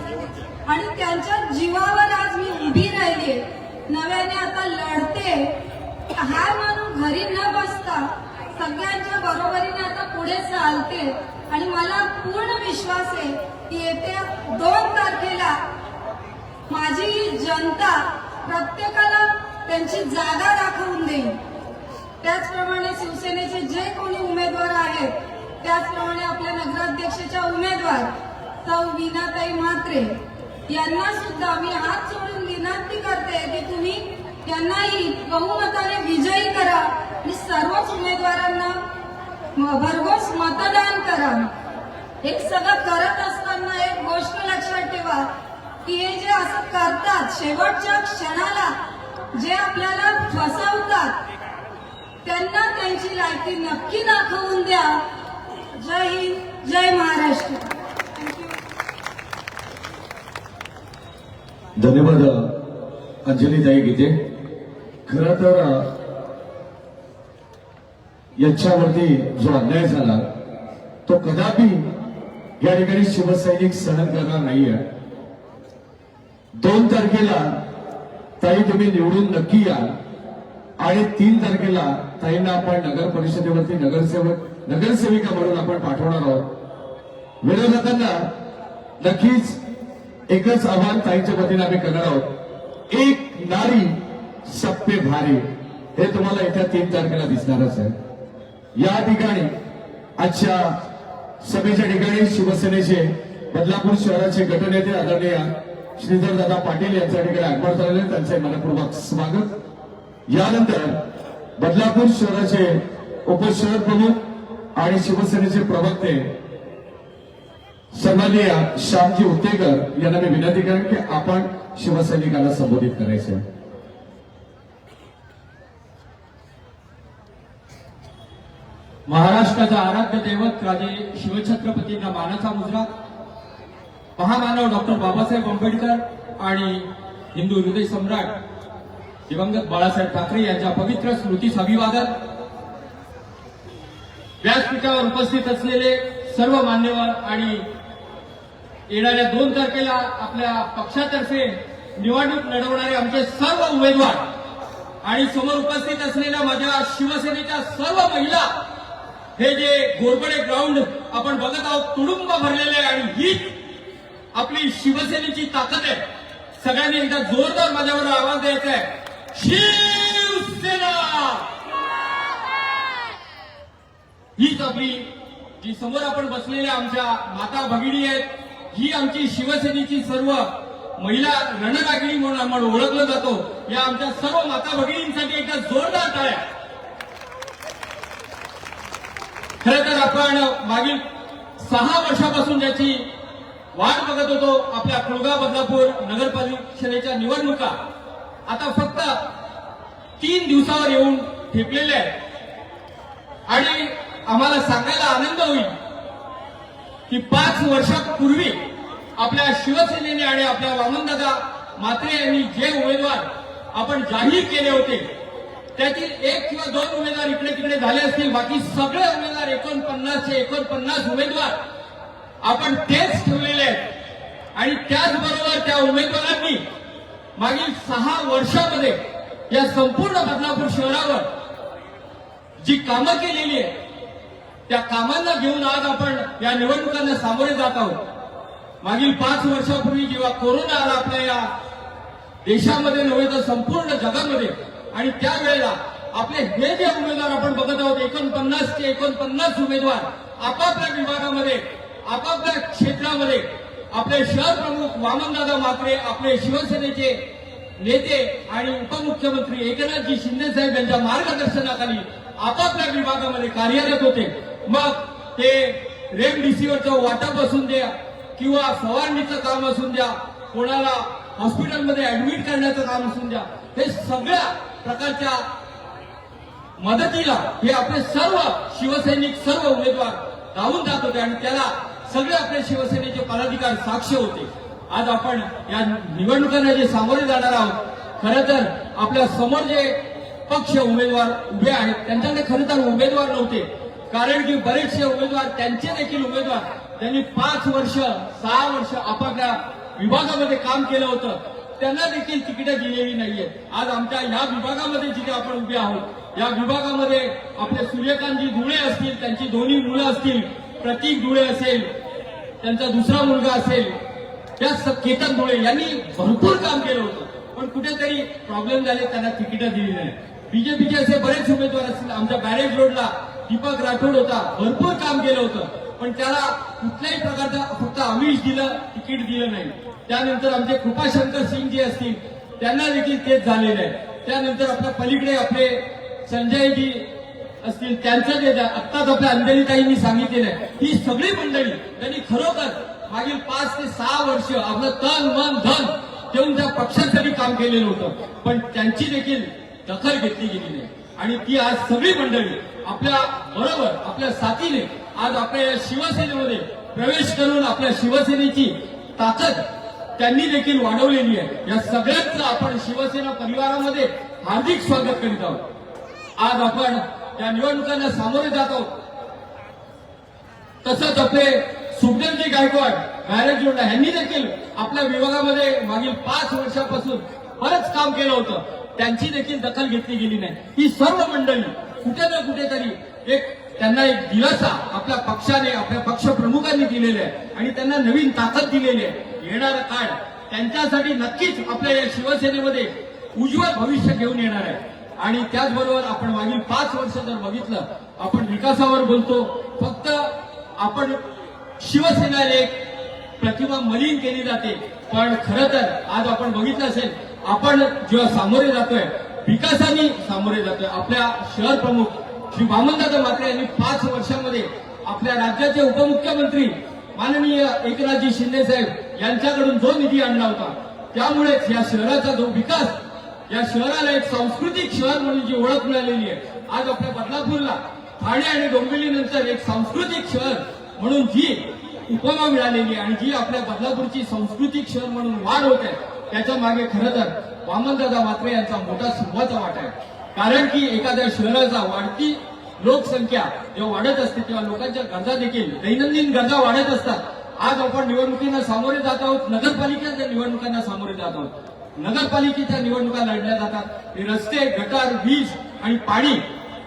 आणि त्यांच्या जीवावर आज मी उभी राहिलीये, नव्याने आता लढते. हार मानून घरी न बसता सगळ्यांच्या बरोबरीने आता पुढे चालते. आणि मला पूर्ण विश्वास आहे की येत्या 2 तारखेला माझी जनता प्रत्येकाला त्यांची जागा दाखवून देईल. त्याचप्रमाणे शिवसेनेचे जे कोणी उमेदवार आहेत, त्याचप्रमाणे आपल्या नगराध्यक्षाच्या उमेदवार सौ वीणाताई म्हात्रे यांना सुद्धा मी हात जोडून विनंती करते की तुम्ही त्यांनाही बहुमताने विजयी करा आणि सर्वच उमेदवारांना भरघोस मतदान करा. हे सगळं करत असताना एक गोष्ट लक्षात ठेवा की हे जे असं करतात, शेवटच्या क्षणाला जे आपल्याला फसवतात, त्यांना त्यांची लायकी नक्की दाखवून द्या. जय हिंद, जय महाराष्ट्र. धन्यवाद अंजलीताई गीते. खरं तर यांच्यावरती जो अन्याय झाला तो कदापि या ठिकाणी शिवसैनिक सहन करणार नाहीये. 2 तारखेला ताई तुम्ही निवडून नक्की या आणि 3 तारखेला ताईंना आपण नगर परिषदेवरती नगरसेविका म्हणून आपण पाठवणार आहोत. विरोधकांना नक्कीच एकच आव्हान ताईंच्या वतीने आम्ही करणार आहोत, एक नारी सब पे भारी. हे तुम्हाला येत्या 3 तारखेला दिसणारच आहे. या ठिकाणी आजच्या सभेच्या ठिकाणी शिवसेनेचे बदलापूर शहराचे गटनेते आदरणीय श्रीधरदादा पाटील यांच्या ठिकाणी आगमन झालेले, त्यांचे मनपूर्वक स्वागत. यानंतर बदलापूर शहराचे उपशहर प्रमुख आणि शिवसेनेचे प्रवक्ते सन्माननीय श्यामजी उत्तेकर यांना मी विनंती करेन की आपण शिवसैनिकांना संबोधित करायचे. महाराष्ट्राचा आराध्य दैवत राजे शिवछत्रपतींना मानाचा मुजरा, महामानव डॉक्टर बाबासाहेब आंबेडकर आणि हिंदू हृदय सम्राट दिवंगत बाळासाहेब ठाकरे यांच्या पवित्र स्मृतीस अभिवादन. व्यासपीठावर उपस्थित असलेले सर्व मान्यवर आणि येणाऱ्या 2 तारखेला आपल्या पक्षातर्फे निवडणूक लढवणारे आमचे सर्व उमेदवार आणि समोर उपस्थित असलेल्या माझ्या शिवसेनेच्या सर्व महिला, हे जे घोरपडे ग्राउंड आपण बघत आहोत तुडुंब भरलेले आहे आणि हीच आपली शिवसेनेची ताकद आहे. सगळ्यांनी एकदा जोरदार माझ्यावर आवाज द्यायचा आहे, शिवसेना. हीच आपली जी समोर आपण बसलेल्या आमच्या माता भगिनी आहेत, ही आमची शिवसेनेची सर्व महिला रणरागिणी म्हणून आपण ओळखलं जातो. या आमच्या सर्व माता भगिनींसाठी एकदा जोरदार टाळ्या. खरं तर आपण मागील 6 वर्षापासून ज्याची वाट बघत होतो, आपल्या कुळगाव बदलापूर नगर परिषदेच्या निवडणुका आता फक्त 3 दिवसावर येऊन ठेपलेले आहेत. आणि आम्हाला सांगायला आनंद होईल की 5 वर्षापूर्वी आपल्या शिवसेनेने आणि आपल्या वामनदादा म्हात्रे यांनी जे उमेदवार आपण जाहीर केले होते त्यातील 1 किंवा 2 उमेदवार इकडे तिकडे झाले असतील. बाकी सगळे उमेदवार 49 उमेदवार आपण तेच ठेवलेले आहेत. आणि त्याचबरोबर त्या उमेदवारांनी मागील 6 वर्षामध्ये या संपूर्ण बदलापूर शहरावर जी कामं केलेली आहे त्या कामांना घेऊन आज आपण या निवडणुकांना सामोरे जात आहोत. मागील 5 वर्षापूर्वी जेव्हा कोरोना आला आपल्या या देशामध्ये नव्हे तर संपूर्ण जगामध्ये, आणि त्यावेळेला आपले हे जे उमेदवार आपण बघत आहोत 49 उमेदवार आपापल्या विभागामध्ये आपापल्या क्षेत्रामध्ये आपले शहर प्रमुख वामनदादा म्हात्रे, आपले शिवसेनेचे नेते आणि उपमुख्यमंत्री एकनाथजी शिंदे साहेब यांच्या मार्गदर्शनाखाली आपापल्या विभागामध्ये कार्यरत होते. मग ते रेमडेसिवीरचं वाटप असून द्या किंवा फवारणीचं काम असून द्या, कोणाला हॉस्पिटलमध्ये ऍडमिट करण्याचं काम असून द्या, हे सगळ्या प्रकारच्या मदतीला हे आपले सर्व शिवसैनिक सर्व उमेदवार धावून जात होते आणि त्याला सगळे आपले शिवसेनेचे पदाधिकारी साक्ष होते. आज आपण या निवडणुकांना जे सामोरे जाणार आहोत, खरं तर आपल्या समोर जे पक्ष उमेदवार उभे आहेत त्यांच्याकडे खरं तर उमेदवार नव्हते. कारण की बरेचसे उमेदवार त्यांचे देखील उमेदवार त्यांनी 5 वर्ष 6 वर्ष आपापल्या विभागामध्ये काम केलं होतं, त्यांना देखील तिकीटं दिलेली नाहीये. आज आमच्या या विभागामध्ये जिथे आपण उभे आहोत या विभागामध्ये आपले सूर्यकांतजी धुळे असतील, त्यांची दोन्ही मुलं असतील, प्रतीक धुळे असेल, त्यांचा दुसरा मुलगा असेल, त्या केतन धुळे यांनी भरपूर काम केलं होतं. पण कुठेतरी प्रॉब्लेम झाले, त्यांना तिकीटं दिली नाही. बीजेपीचे असे बरेच उमेदवार असतील. आमच्या बॅरेज रोडला दीपक राठोड होता, भरपूर काम केलं होतं, पण त्याला कुठल्याही प्रकारचा फक्त आमिष दिलं, तिकीट दिलं नाही. त्यानंतर आमचे कृपाशंकर सिंग जी असतील त्यांना देखील तेच झालेलं आहे. त्यानंतर आपल्या पलीकडे आपले संजयजी असतील त्यांचं जे आत्ताच आपल्या अंजलीताईंनी सांगितलेलं आहे, ही सगळी मंडळी त्यांनी खरोखर मागील 5 ते 6 वर्ष आपलं तन मन धन देऊन त्या पक्षासाठी काम केलेलं होतं, पण त्यांची देखील दखल घेतली गेली नाही. आणि ती आज सगळी मंडळी आपल्या बरोबर आपल्या साथीने आज आपल्या शिवसेनेमध्ये प्रवेश करून आपल्या शिवसेनेची ताकद त्यांनी देखील वाढवलेली आहे. या सगळ्यांचं आपण शिवसेना परिवारामध्ये हार्दिक स्वागत करीत आहोत. आज आपण या निवडणुकांना सामोरे जात आहोत. तसंच आपले सुखदेवजी गायकवाड बॅरेज रोडला यांनी देखील आपल्या विभागामध्ये मागील 5 वर्षापासून बरंच काम केलं होतं, त्यांची देखील दखल घेतली गेली नाही. ही सर्व मंडळी कुठे ना कुठेतरी त्यांना एक दिलासा आपल्या पक्षाने आपल्या पक्षप्रमुखांनी दिलेला आहे आणि त्यांना नवीन ताकद दिलेली आहे. येणारा काळ त्यांच्यासाठी नक्कीच आपल्या या शिवसेनेमध्ये उज्ज्वल भविष्य घेऊन येणार आहे. आणि त्याचबरोबर आपण मागील 5 वर्ष जर बघितलं, आपण विकासावर बोलतो, फक्त आपण शिवसेना एक प्रतिमा मलिन केली जाते, पण खरं तर आज आपण बघितलं असेल आपण जेव्हा सामोरे जातोय विकासाने सामोरे जातोय. आपल्या शहर प्रमुख श्री वामनदादा म्हात्रे यांनी 5 वर्षामध्ये आपल्या राज्याचे उपमुख्यमंत्री माननीय एकनाथजी शिंदे साहेब यांच्याकडून जो निधी आणला होता, त्यामुळेच या शहराचा जो विकास, या शहराला एक सांस्कृतिक शहर म्हणून जी ओळख मिळालेली आहे. आज आपल्या बदलापूरला ठाणे आणि डोंबिवलीनंतर एक सांस्कृतिक शहर म्हणून जी उपमा मिळालेली आहे आणि जी आपल्या बदलापूरची सांस्कृतिक शहर म्हणून वाढ होत आहे, त्याच्या मागे खरं तर वामनदादा म्हात्रे यांचा मोठा सुरुवाचा वाटा आहे. कारण की एखाद्या शहराचा वाढती लोकसंख्या जेव्हा वाढत असते तेव्हा लोकांच्या गरजा देखील दैनंदिन गरजा वाढत असतात. आज आपण निवडणुकींना सामोरे जात आहोत, नगरपालिकेच्या निवडणुकांना सामोरे जात आहोत. नगरपालिकेच्या निवडणुका लढल्या जातात, हे रस्ते, गटार, वीज आणि पाणी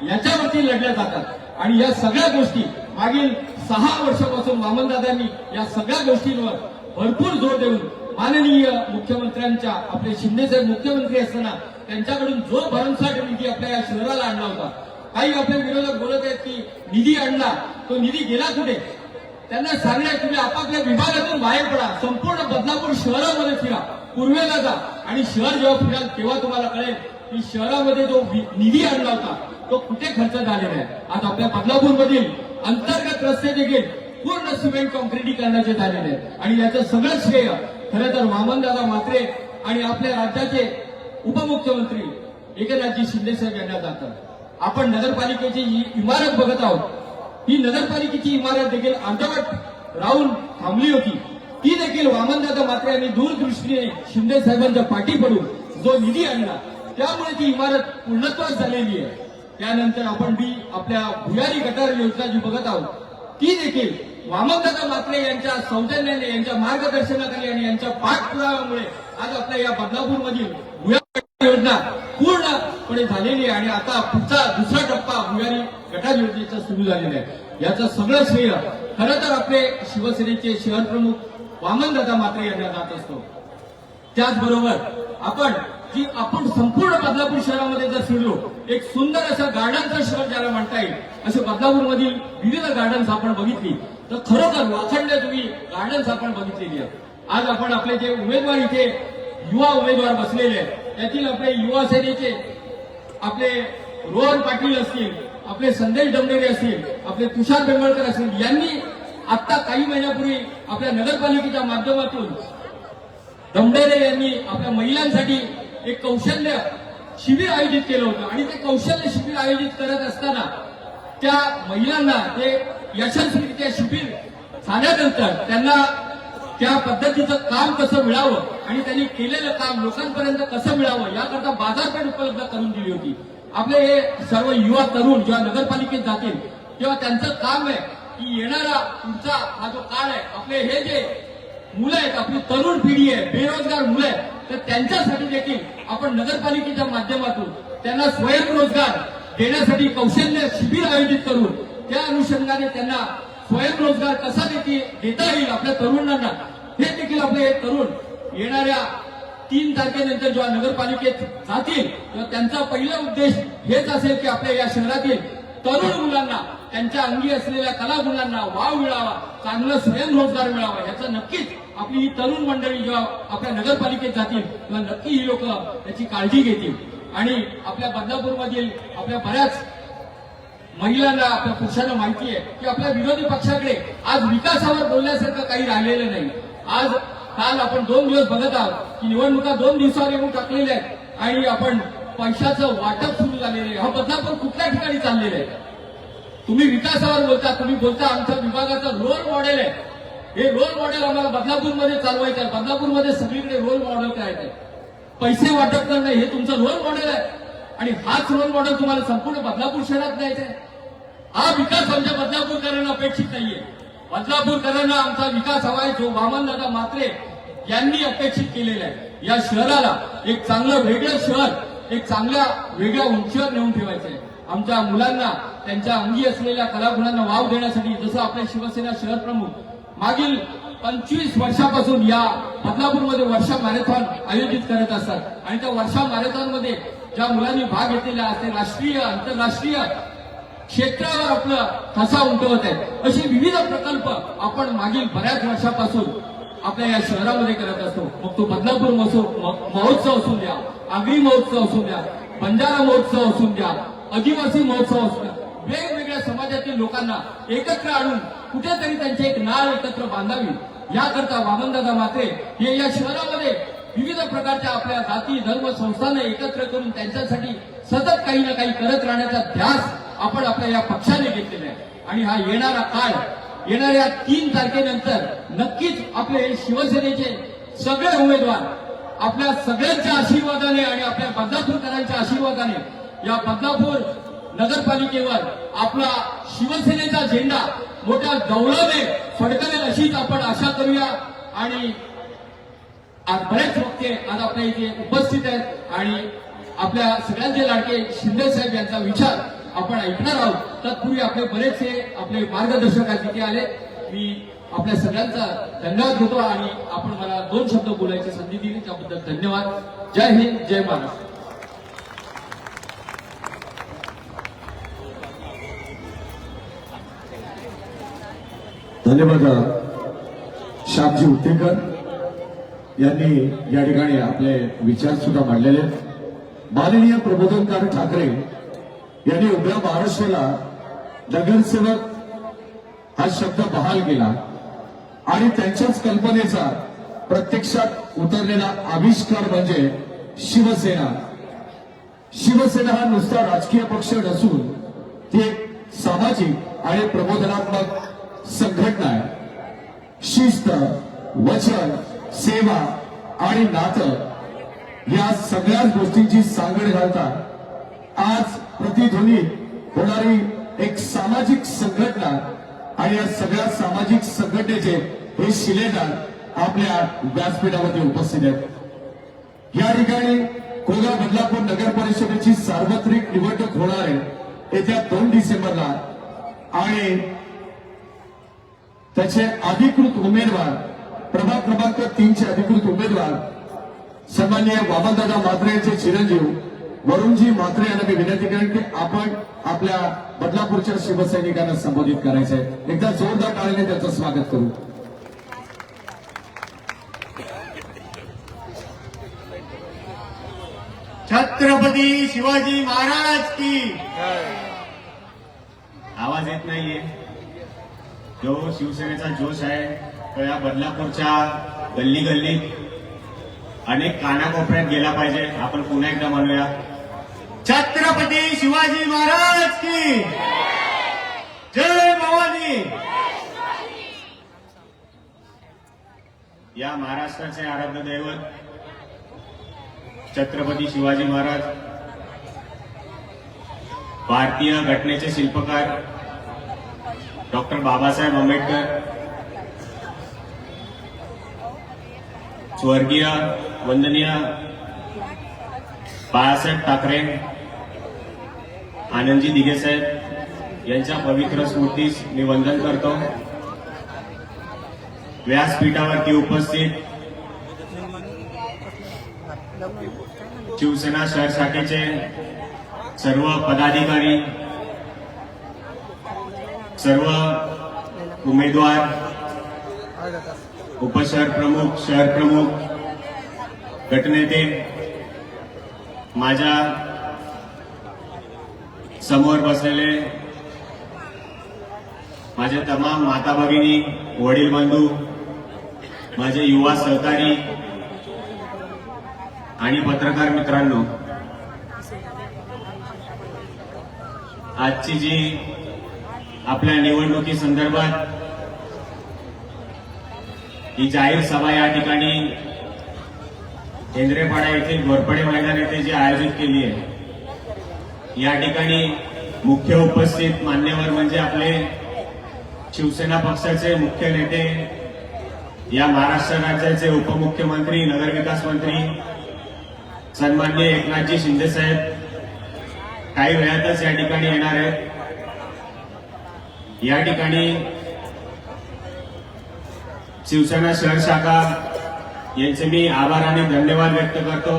याच्यावरती लढल्या जातात. आणि या सगळ्या गोष्टी मागील 6 वर्षापासून वामनदादांनी या सगळ्या गोष्टींवर भरपूर जोर देऊन माननीय मुख्यमंत्र्यांच्या आपले शिंदेसाहेब मुख्यमंत्री असताना त्यांच्याकडून जो भरमसाठ निधी आपल्या या शहराला आणला होता. काही आपले विरोधक बोलत आहेत की निधी आणला, तो निधी गेला कुठे? त्यांना सांगण्यात तुम्ही आपापल्या विभागातून बाहेर पडा, संपूर्ण बदलापूर शहरामध्ये फिरा, पूर्वेला जा आणि शहर जेव्हा फिराल तेव्हा तुम्हाला कळेल की शहरामध्ये जो निधी आणला होता तो कुठे खर्च झालेला आहे. आज आपल्या बदलापूरमधील अंतर्गत रस्ते देखील पूर्ण सिमेंट काँक्रिटीकरणाचे झालेले आहेत आणि याचं सगळं श्रेय खरं तर वामनदादा म्हात्रे आणि आपल्या राज्याचे उपमुख्यमंत्री एकनाथजी शिंदे साहेब यांना जातात. आपण नगरपालिकेची ही इमारत बघत आहोत। ही नगरपालिकेची इमारत देखील अर्धवट राहून थांबली होती, ती देखील वामनदादा म्हात्रे यांनी दूरदृष्टीने शिंदे साहेबांच्या पाठी पडून जो निधी आणला त्यामुळे ती इमारत पूर्णत्वास झालेली आहे। त्यानंतर आपण ती आपल्या भुयारी गटार योजना जी बघत आहोत ती देखील वामनदादा म्हात्रे यांच्या सौजन्याने, यांच्या मार्गदर्शनाखाली आणि यांच्या पाठपुराव्यामुळे आज आपल्या या बदलापूरमधील भुयारी गटार योजना पूर्णपणे झालेली आहे आणि आता पुढचा दुसरा टप्पा भुयारी गटार योजनेचा सुरू झालेला आहे। याचं सगळं श्रेय खरं तर आपले शिवसेनेचे शहर प्रमुख वामनदादा म्हात्रे यांना जात असतो। त्याचबरोबर आपण संपूर्ण बदलापूर शहरामध्ये जर फिरलो, एक सुंदर असं गार्डनचं शहर ज्याला म्हणता येईल असे बदलापूरमधील विविध गार्डन्स आपण बघितली तर खरोखर वाखंड तुम्ही गार्डन्स आपण बघितलेली आहेत। आज आपण आपले जे उमेदवार इथे युवा उमेदवार बसलेले आहेत त्यातील आपले युवा सेनेचे आपले रोहन पाटील असतील, आपले संदेश डमडेरे असतील, आपले तुषार बेंबळकर असतील, यांनी आता काही महिन्यापूर्वी आपल्या नगरपालिकेच्या माध्यमातून डमडेरे यांनी आपल्या महिलांसाठी एक कौशल्य शिबिर आयोजित केलं होतं आणि ते कौशल्य शिबिर आयोजित करत असताना त्या महिलांना ते यशस्वीरित्या शिबिर झाल्यानंतर त्यांना त्या पद्धतीचं काम कसं मिळावं आणि त्यांनी केलेलं काम लोकांपर्यंत कसं मिळावं याकरता बाजारपेठ उपलब्ध करून दिली होती। आपले हे सर्व युवा तरुण जेव्हा नगरपालिकेत जातील तेव्हा त्यांचं काम आहे की येणारा पुढचा हा जो काळ आहे, आपले हे जे मुलं आहेत, आपली तरुण पिढी आहे, बेरोजगार मुलं आहेत, तर त्यांच्यासाठी देखील आपण नगरपालिकेच्या माध्यमातून त्यांना स्वयंरोजगार देण्यासाठी कौशल्य शिबिर आयोजित करून त्या अनुषंगाने त्यांना स्वयंरोजगार कसा देता येईल आपल्या तरुणांना, हे देखील आपले तरुण येणाऱ्या 3 तारखेनंतर जेव्हा नगरपालिकेत जातील तेव्हा त्यांचा पहिला उद्देश हेच असेल की आपल्या या शहरातील तरुण मुलांना त्यांच्या अंगी असलेल्या कलागुणांना वाव मिळावा, चांगलं स्वयंरोजगार मिळावा। याचं नक्कीच आपली ही तरुण मंडळी जेव्हा आपल्या नगरपालिकेत जातील तेव्हा नक्की ही लोक त्याची काळजी घेतील आणि आपल्या बदलापूरमधील आपल्या बऱ्याच महिलांना, आपल्या पुरुषांना माहिती आहे की आपल्या विरोधी पक्षाकडे आज विकासावर बोलण्यासारखं काही राहिलेलं नाही। काल आपण 2 दिवस बघत आहोत की निवडणुका 2 दिवसावर येऊन टाकलेल्या आहेत आणि आपण पैशाचं वाटप सुरू झालेलं आहे। हा बदलापूर कुठल्या ठिकाणी चाललेला आहे? तुम्ही विकासावर बोलता, तुम्ही बोलता आमच्या विभागाचं रोल मॉडेल आहे, हे रोल मॉडेल आम्हाला बदलापूरमध्ये चालवायचं आहे, बदलापूरमध्ये सगळीकडे रोल मॉडेल करायचं आहे, पैसे वाटप करणं हे तुमचं रोल मॉडेल आहे आणि हाच रोल मॉडेल तुम्हाला संपूर्ण बदलापूर शहरात द्यायचा आहे। हा विकास आमच्या बदलापूरकरांना अपेक्षित नाहीये। बदलापूरकरांना आमचा विकास हवा आहे जो वामनदादा म्हात्रे यांनी अपेक्षित केलेला आहे। या शहराला एक चांगलं वेगळं शहर, एक चांगल्या वेगळ्या उंचीवर नेऊन ठेवायचं आहे। आमच्या मुलांना त्यांच्या अंगी असलेल्या कलागुणांना वाव देण्यासाठी जसं आपले शिवसेना शहर प्रमुख मागील 25 वर्षापासून या बदलापूरमध्ये वर्षा मॅरेथॉन आयोजित करत असतात आणि त्या वर्षा मॅरेथॉनमध्ये ज्या मुलांनी भाग घेतलेला असते राष्ट्रीय, आंतरराष्ट्रीय क्षेत्रावर आपलं ठसा उमटवत आहे, असे विविध प्रकल्प आपण मागील बऱ्याच वर्षापासून आपल्या या शहरामध्ये करत असतो। मग तो बदलापूर महोत्सव असून द्या, आगरी महोत्सव असून द्या, बंजारा महोत्सव असून द्या, आदिवासी महोत्सव असून द्या, वेगवेगळ्या समाजातील लोकांना एकत्र आणून कुठेतरी त्यांची एक नाळ एकत्र बांधावी याकरता वामनदादा म्हात्रे हे या शहरामध्ये विविध प्रकारच्या आपल्या जाती धर्म संस्थांना एकत्र करून त्यांच्यासाठी सतत काही ना काही करत राहण्याचा ध्यास आपण आपल्या या पक्षाने घेतलेला आहे आणि हा येणारा काळ, येणाऱ्या 3 तारखेनंतर नक्कीच आपले शिवसेनेचे सगळे उमेदवार आपल्या सगळ्यांच्या आशीर्वादाने आणि आपल्या बदलापूरकरांच्या आशीर्वादाने या बदलापूर नगरपालिकेवर आपला शिवसेनेचा झेंडा मोठ्या गौरवाने फडकवेल अशीच आपण आशा करूया। आणि आज बरेच वक्ते आज आपल्या इथे उपस्थित आहेत आणि आपल्या सगळ्यांचे लाडके शिंदे साहेब यांचा विचार आपण ऐकणार आहोत। तत्पूर्वी आपले बरेचसे आपले मार्गदर्शक आज इथे आले, मी आपल्या सगळ्यांचा धन्यवाद देतो आणि आपण मला 2 शब्द बोलायची संधी दिली त्याबद्दल धन्यवाद। जय हिंद, जय महाराष्ट्र। धन्यवाद श्यामजी उत्तेकर यांनी या ठिकाणी आपले विचार सुद्धा मांडलेले आहेत। माननीय प्रबोधनकार ठाकरे यांनी उभ्या महाराष्ट्राला नगरसेवक हा शब्द बहाल केला आणि त्यांच्याच कल्पनेचा प्रत्यक्षात उतरलेला आविष्कार म्हणजे शिवसेना। शिवसेना हा नुसता राजकीय पक्ष नसून ती एक सामाजिक आणि प्रबोधनात्मक संघटना आहे. शिस्त, वचन, सेवा आणि नातं या सगळ्याच गोष्टींची सांगड घालता आज प्रतिध्वनीत होणारी एक सामाजिक संघटना आणि या सगळ्या सामाजिक संघटनेचे हे शिलेदार आपल्या व्यासपीठामध्ये उपस्थित आहेत. या ठिकाणी कोळगाव बदलापूर नगर परिषदेची सार्वत्रिक निवडणूक होणार आहे येत्या 2 डिसेंबरला आणि त्याचे अधिकृत उमेदवार प्रभाग क्रमांक 3 चे अधिकृत उमेदवार सन्माननीय वामनदादा म्हात्रे यांचे चिरंजीव वरुणजी म्हात्रे यांना मी विनंती करेन की आपण आपल्या बदलापूरच्या शिवसैनिकांना संबोधित करायचंय. एकदा जोरदार टाळीने त्याचं स्वागत करू. छत्रपती शिवाजी महाराज की आवाज येत नाहीये. जो शिवसेनेचा जोश आहे तो या बदलापूरच्या गल्ली गल्लीत अनेक कानाकोपऱ्यात गेला पाहिजे. आपण पुन्हा एकदा म्हणूया, छत्रपती शिवाजी महाराज की जय भवानी. या महाराष्ट्राचे आराध्य दैवत छत्रपती शिवाजी महाराज, भारतीय घटनेचे शिल्पकार डॉक्टर बाबासाहेब आंबेडकर, स्वर्गीय वंदनीय बाळासाहेब ठाकरे, आनंदजी दिघे साहेब यांच्या पवित्र स्मृतीस मी वंदन करतो. व्यासपीठावरती उपस्थित शिवसेना शहर शाखेचे सर्व पदाधिकारी, सर्व उमेदवार, उपशहर प्रमुख, शहर प्रमुख, गटनेते, माझ्या समोर बसलेले माझे तमाम माता भगिनी, वडील बंधू, माझे युवा सहकारी आणि पत्रकार मित्रांनो, आजची जी आपल्या निवडणुकी संदर्भात ही जाहीर सभा या ठिकाणी केंद्रेपाडा येथील घोरपडे मैदान येथे जी आयोजित केली आहे, या ठिकाणी मुख्य उपस्थित मान्यवर म्हणजे आपले शिवसेना पक्षाचे मुख्य नेते, या महाराष्ट्र राज्याचे उपमुख्यमंत्री, नगरविकास मंत्री सन्माननीय एकनाथजी शिंदे साहेब काही वेळातच या ठिकाणी येणार आहेत. या ठिकाणी शिवसेना शहर शाखा यांचे मी आभार आणि धन्यवाद व्यक्त करतो.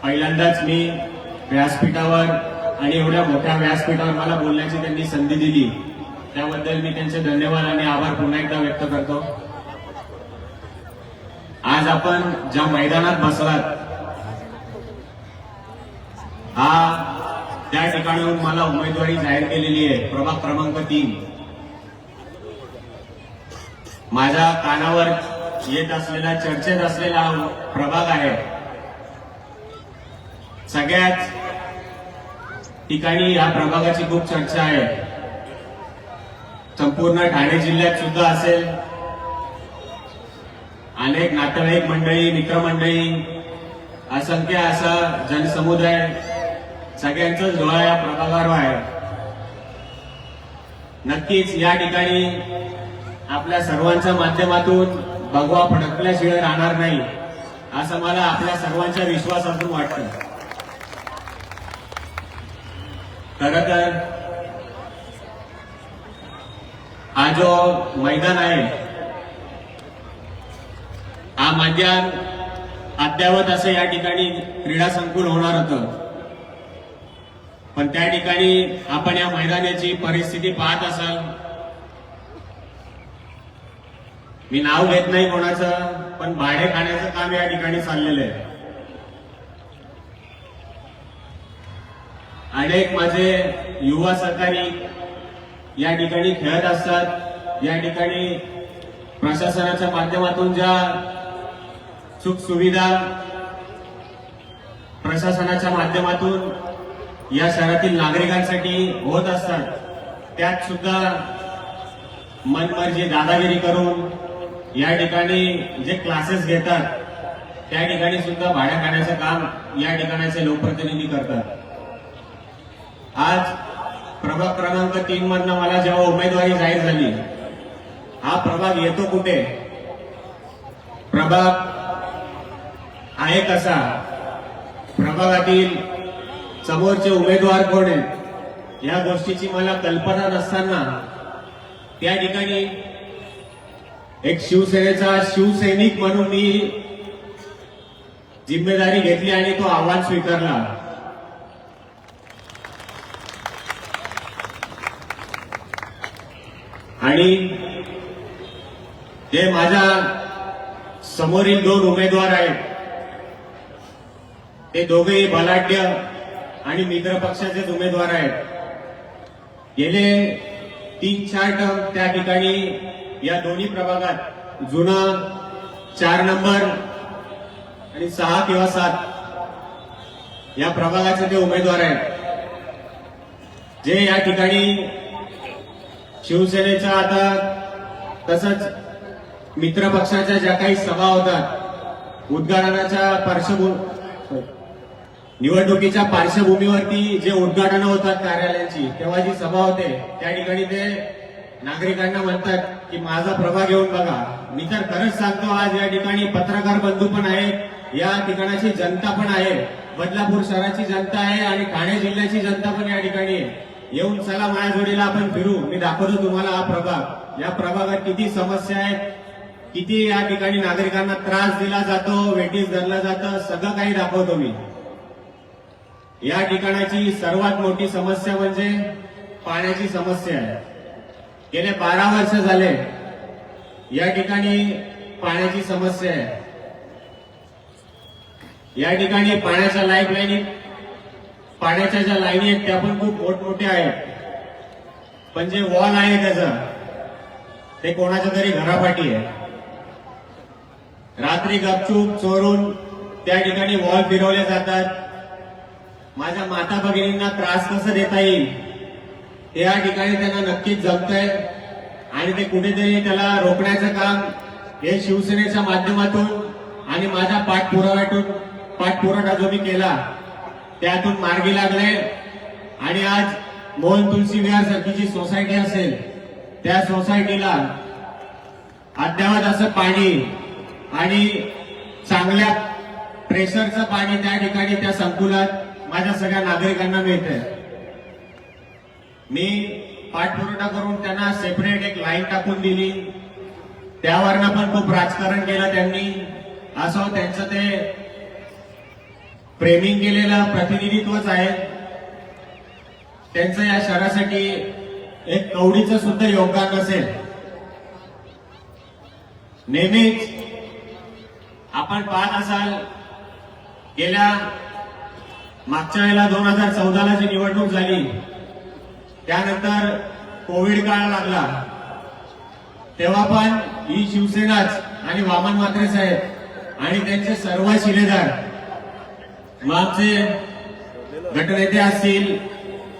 पहिल्यांदाच मी व्यासपीठावर आणि एवढ्या मोठ्या व्यासपीठावर मला बोलण्याची त्यांनी संधी दिली, त्याबद्दल मी त्यांचे धन्यवाद आणि आभार पुन्हा एकदा व्यक्त करतो. आज आपण ज्या मैदानात बसलात हा त्या ठिकाणाहून मला उमेदवारी जाहीर केलेली आहे. प्रभाग क्रमांक 3 माझ्या कानावर येत असलेला, चर्चेत असलेला हा प्रभाग आहे. सगळ्याच ठिकाणी या प्रभागाची खूप चर्चा आहे. संपूर्ण ठाणे जिल्ह्यात सुद्धा असेल. अनेक नातेवाईक मंडळी, मित्रमंडळी, असंख्य असा जनसमुदाय सगळ्यांचाच डोळा या प्रभागावर आहे. नक्कीच या ठिकाणी आपल्या सर्वांच्या माध्यमातून भगवा फडकल्याशिवाय राहणार नाही असं मला आपल्या सर्वांच्या विश्वासातून वाटतं. खरं तर हा जो मैदान आहे, हा मैदान अद्यावत असं या ठिकाणी क्रीडा संकुल होणार होतं, पण त्या ठिकाणी आपण या मैदानाची परिस्थिती पाहत असाल. मी नाव घेत नाही कोणाचं, पण भाडे खाण्याचं काम या ठिकाणी चाललेलं आहे. अनेक माझे युवा सहकारी या ठिकाणी खेळत असतात. या ठिकाणी प्रशासनाच्या माध्यमातून ज्या सुख सुविधा प्रशासनाच्या माध्यमातून या शहरातील नागरिकांसाठी होत असतात, त्यात सुद्धा मनमर्जी दादागिरी करून या ठिकाणी जे क्लासेस घेतात त्या ठिकाणी सुद्धा भाड्या खाण्याचं काम या ठिकाणचे लोकप्रतिनिधी करतात. आज प्रभाग क्रमांक 3 मधनं मला जेव्हा उमेदवारी जाहीर झाली, हा प्रभाग येतो कुठे, प्रभाग आहे कसा, प्रभागातील समोरचे उमेदवार कोण आहेत, या गोष्टीची मला कल्पना नसताना त्या ठिकाणी एक शिवसेनेचा शिवसैनिक म्हणून मी जिम्मेदारी घेतली आणि तो आव्हान स्वीकारला. आणि जे माझ्या समोरील 2 उमेदवार आहेत ते दोघेही बलाढ्य आणि मित्र पक्षाचेच उमेदवार आहेत. गेले 3-4 टर्म त्या ठिकाणी या दोन्ही प्रभागात जुना 4 नंबर आणि 6 किंवा 7 या प्रभागाचे ते उमेदवार आहेत, जे या ठिकाणी शिवसेनेचा आता तसंच मित्र पक्षाच्या ज्या काही सभा होतात, उद्घाटनाच्या निवडणुकीच्या पार्श्वभूमीवरती जे उद्घाटनं होतात कार्यालयांची, तेव्हा जी सभा होते त्या ठिकाणी ते नागरिकांना म्हणतात की माझा प्रभाग येऊन बघा. मी तर खरंच सांगतो, आज या ठिकाणी पत्रकार बंधू पण आहेत, या ठिकाणाची जनता पण आहे, बदलापूर शहराची जनता आहे आणि ठाणे जिल्ह्याची जनता पण या ठिकाणी आहे. येऊन चला माझ्या जोडीला आपण फिरू, मी दाखवतो तुम्हाला हा प्रभाग, या प्रभागात किती समस्या आहेत, किती या ठिकाणी नागरिकांना त्रास दिला जातो, वेठीस धरलं जातं, सगळं काही दाखवतो मी. या ठिकाणाची सर्वात मोठी समस्या म्हणजे पाण्याची समस्या आहे. गेले 12 वर्ष झाले या ठिकाणी पाण्याची समस्या आहे. या ठिकाणी पाण्याच्या लाईफलाईन, पाण्याच्या ज्या लाईनी आहेत त्या पण खूप मोठमोठ्या आहेत, पण जे वॉल आहे त्याचं ते कोणाच्या तरी घरापाठी आहे. रात्री गपचूप चोरून त्या ठिकाणी वॉल फिरवले जातात. माझ्या माता भगिनींना त्रास कसा देता येईल हे या ठिकाणी त्यांना नक्कीच जमतंय आणि ते कुठेतरी त्याला रोखण्याचं काम हे शिवसेनेच्या माध्यमातून आणि माझ्या पाठपुरावा जो मी केला त्यातून मार्गी लागले. आणि आज मोहन तुलसी विहार सारखी जी सोसायटी असेल त्या सोसायटीला अद्यावत असं पाणी आणि चांगल्या प्रेशरचं पाणी त्या ठिकाणी त्या संकुलात माझ्या सगळ्या नागरिकांना मिळतंय. मी पाठपुरावा करून त्यांना सेपरेट एक लाईन टाकून दिली, त्यावरनं पण खूप राजकारण केलं त्यांनी. असं त्यांचं ते फ्रेमिंग केलेलं प्रतिनिधित्वच आहे. त्यांचं या शहरासाठी एक कवडीचं सुद्धा योगदान नसेल. नेहमीच आपण पाहत असाल, गेल्या मागच्या वेळेला 2014ला जी निवडणूक झाली त्यानंतर कोविड काळ लागला, तेव्हा पण ही शिवसेनाच आणि वामन म्हात्रे साहेब आणि त्यांचे सर्व शिलेदार, आमचे गटनेते असतील,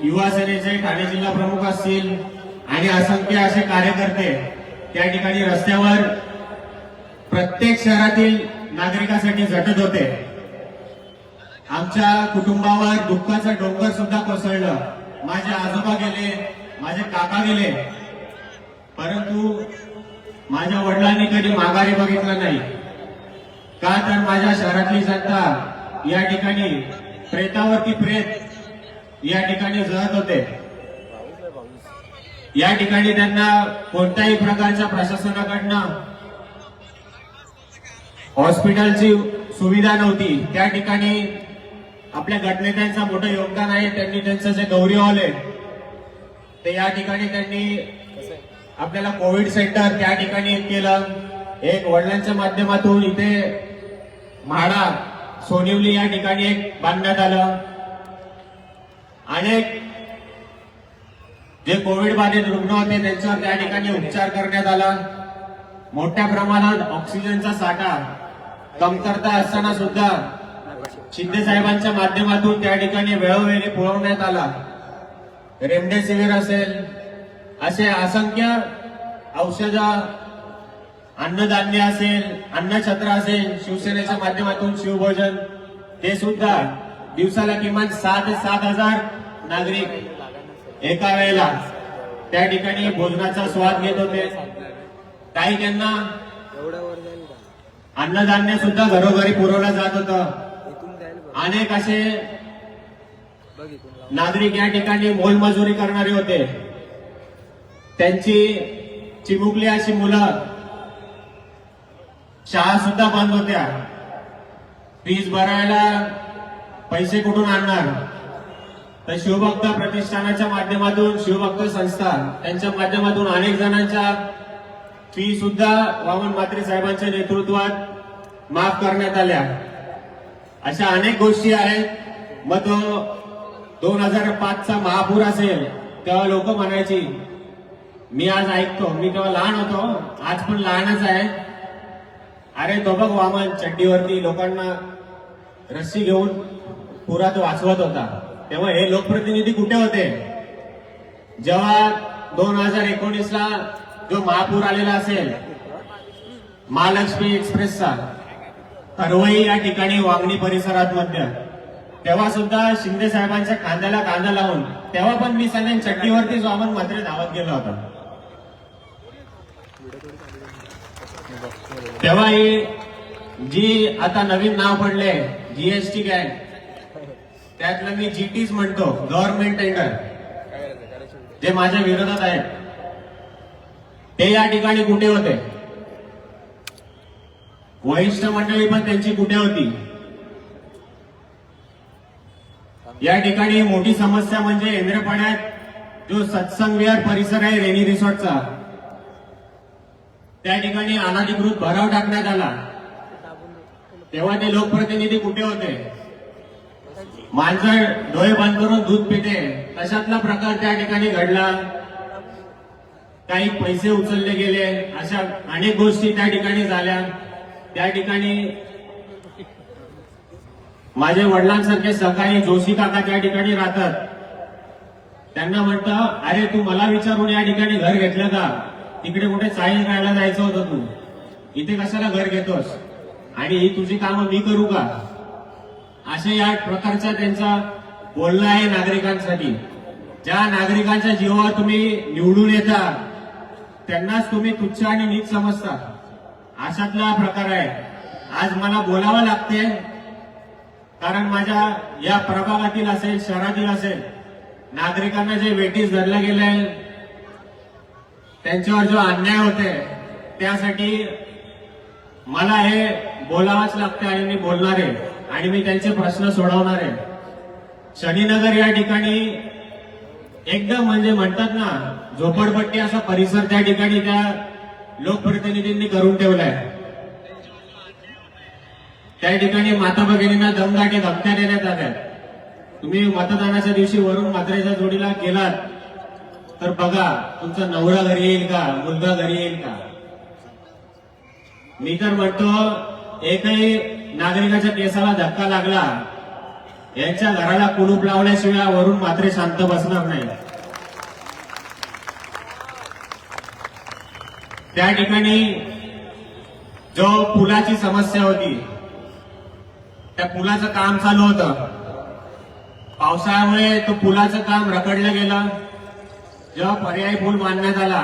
युवा सेनेचे ठाणे जिल्हा प्रमुख असतील आणि असंख्य असे कार्यकर्ते त्या ठिकाणी रस्त्यावर प्रत्येक शहरातील नागरिकांसाठी झटत होते. आमच्या कुटुंबावर दुःखाचं डोंगर सुद्धा कोसळलं. माझे आजोबा गेले, माझे काका गेले, परंतु माझ्या वडिलांनी कधी माघारी बघितलं नाही. का तर माझ्या शहरातली जनता या ठिकाणी प्रेतावरती प्रेत या ठिकाणी जळत होते. या ठिकाणी त्यांना कोणत्याही प्रकारच्या प्रशासनाकडनं हॉस्पिटलची सुविधा नव्हती. त्या ठिकाणी आपल्या गटनेत्यांचं मोठं योगदान आहे. त्यांनी त्यांचं जे गौरी हॉल आहे ते या ठिकाणी त्यांनी आपल्याला कोविड सेंटर त्या ठिकाणी एक केलं. एक वडिलांच्या माध्यमातून इथे म्हाडा सोनिवली या ठिकाणी एक बांधण्यात आलं. अनेक जे कोविड बाधित रुग्ण होते त्यांच्यावर त्या ठिकाणी उपचार करण्यात आला. मोठ्या प्रमाणात ऑक्सिजनचा साठा कमतरता असताना सुद्धा शिंदे साहेबांच्या माध्यमातून त्या ठिकाणी वेळोवेळी पुरवण्यात आला. रेमडेसिवीर असेल, असे असंख्य औषधं, अन्नधान्य असेल, अन्नछत्र असेल, शिवसेनेच्या माध्यमातून शिवभोजन, ते सुद्धा दिवसाला किमान 7,000 नागरिक एका वेळेला त्या ठिकाणी भोजनाचा स्वाद घेत होते. काही त्यांना अन्नधान्य सुद्धा घरोघरी पुरवलं जात होतं. अनेक असे नागरिक या ठिकाणी मोलमजुरी करणारे होते. त्यांची चिमुकली अशी मुलं, शाळा सुद्धा बंद होत्या. फीस भरायला पैसे कुठून आणणार? तर शिवभक्त प्रतिष्ठानाच्या माध्यमातून, शिवभक्त संस्था त्यांच्या माध्यमातून अनेक जणांच्या फी सुद्धा वामन म्हात्रे साहेबांच्या नेतृत्वात माफ करण्यात आल्या. अशा अनेक गोष्टी आहेत. मग तो 2005चा महापूर असेल तेव्हा लोक म्हणायची, मी आज ऐकतो, मी तेव्हा लहान होतो, आज पण लहानच आहे, अरे तो बघ वामन चड्डीवरती लोकांना रस्सी घेऊन पुरात वाचवत होता. तेव्हा हे लोकप्रतिनिधी कुठे होते? जेव्हा 2019ला जो महापूर आलेला असेल महालक्ष्मी एक्सप्रेसचा, तरवई या ठिकाणी वांगणी परिसरात मध्ये, तेव्हा सुद्धा शिंदे साहेबांच्या कांद्याला कांदा लावून, तेव्हा पण मी सांगेन चड्डीवरतीच वामन म्हात्रे धावत गेला होता. तेव्हा ही जी आता नवीन नाव पडले जीएसटी गँग, त्यातलं मी जीटीच म्हणतो, गव्हर्नमेंट टेंडर, जे माझ्या विरोधात आहेत, ते या ठिकाणी कुठे होते? वरिष्ठ मंडळी पण त्यांची कुठे होती? या ठिकाणी मोठी समस्या म्हणजे इंद्रपाड्यात जो सत्संग विहार परिसर आहे रेनी रिसॉर्टचा, त्या ठिकाणी अनधिकृत भराव टाकण्यात आला. तेव्हा ते लोकप्रतिनिधी कुठे होते? मांजर डोळे बंद करून दूध पिते, तशातला प्रकार त्या ठिकाणी घडला. काही पैसे उचलले गेले, अशा अनेक गोष्टी त्या ठिकाणी झाल्या. त्या ठिकाणी माझे वडिलांसारखे सकाळी जोशी काका त्या ठिकाणी राहतात. त्यांना म्हणतं, अरे तू मला विचारून या ठिकाणी घर घेतलं का? तिकडे कुठे चाळी राहायला जायचं होतं, तू इथे कशाला घर घेतोस? आणि ही तुझी कामं मी करू का? असे या प्रकारचा त्यांचा बोलणं आहे नागरिकांसाठी. ज्या नागरिकांच्या जीवावर तुम्ही निवडून येता त्यांनाच तुम्ही तुच्छ आणि नीच समजता, अशातला प्रकार आहे. आज मला बोलावं लागते, कारण माझ्या या प्रभागातील असेल, शहरातील असेल, नागरिकांना जे वेठीस धरलं गेलंय, त्यांच्यावर जो अन्याय होते, त्यासाठी मला हे बोलावंच लागतं आणि मी बोलणार आहे आणि मी त्यांचे प्रश्न सोडवणार आहे. शनीनगर या ठिकाणी एकदम म्हणजे म्हणतात ना, झोपडपट्टी असा परिसर त्या ठिकाणी त्या लोकप्रतिनिधींनी करून ठेवलाय. त्या ठिकाणी माता भगिनींना दमदाटी धमक्या देण्यात आल्या. तुम्ही मतदानाच्या दिवशी वरून म्हात्रेच्या जोडीला गेलात तर बघा, तुमचा नवरा घरी येईल का, मुलगा घरी येईल का? मी तर म्हणतो, एकही नागरिकाच्या केसाला धक्का लागला, यांच्या घराला कुलूप लावल्याशिवाय वरून म्हात्रे शांत बसणार नाही. त्या ठिकाणी जो पुलाची समस्या होती, त्या पुलाचं काम चालू होतं. पावसाळ्यामुळे तो पुलाचं काम रखडलं गेलं. जेव्हा पर्यायी पूल बांधण्यात आला,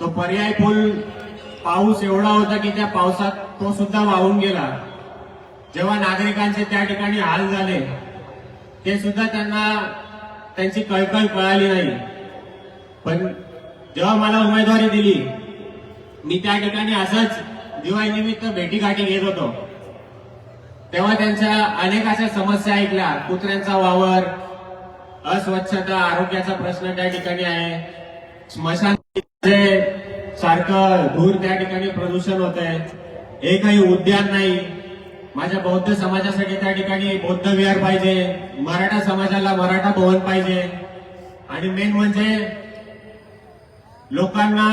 तो पर्यायी पूल पाऊस एवढा होता की त्या पावसात तो सुद्धा वाहून गेला. जेव्हा नागरिकांचे त्या ठिकाणी हाल झाले, ते सुद्धा त्यांना त्यांची कळकळ कळाली नाही. पण जेव्हा मला उमेदवारी दिली, मी त्या ठिकाणी असंच दिवाळीनिमित्त भेटीगाठी घेत होतो. तेव्हा त्यांच्या अनेक अशा समस्या ऐकल्या. कुत्र्यांचा वावर, अस्वच्छता, आरोग्याचा प्रश्न त्या ठिकाणी आहे. स्मशान सारखं धूर त्या ठिकाणी प्रदूषण होत आहे. एकही उद्यान नाही. माझ्या बौद्ध समाजासाठी त्या ठिकाणी बौद्ध विहार पाहिजे, मराठा समाजाला मराठा भवन पाहिजे. आणि मेन म्हणजे लोकांना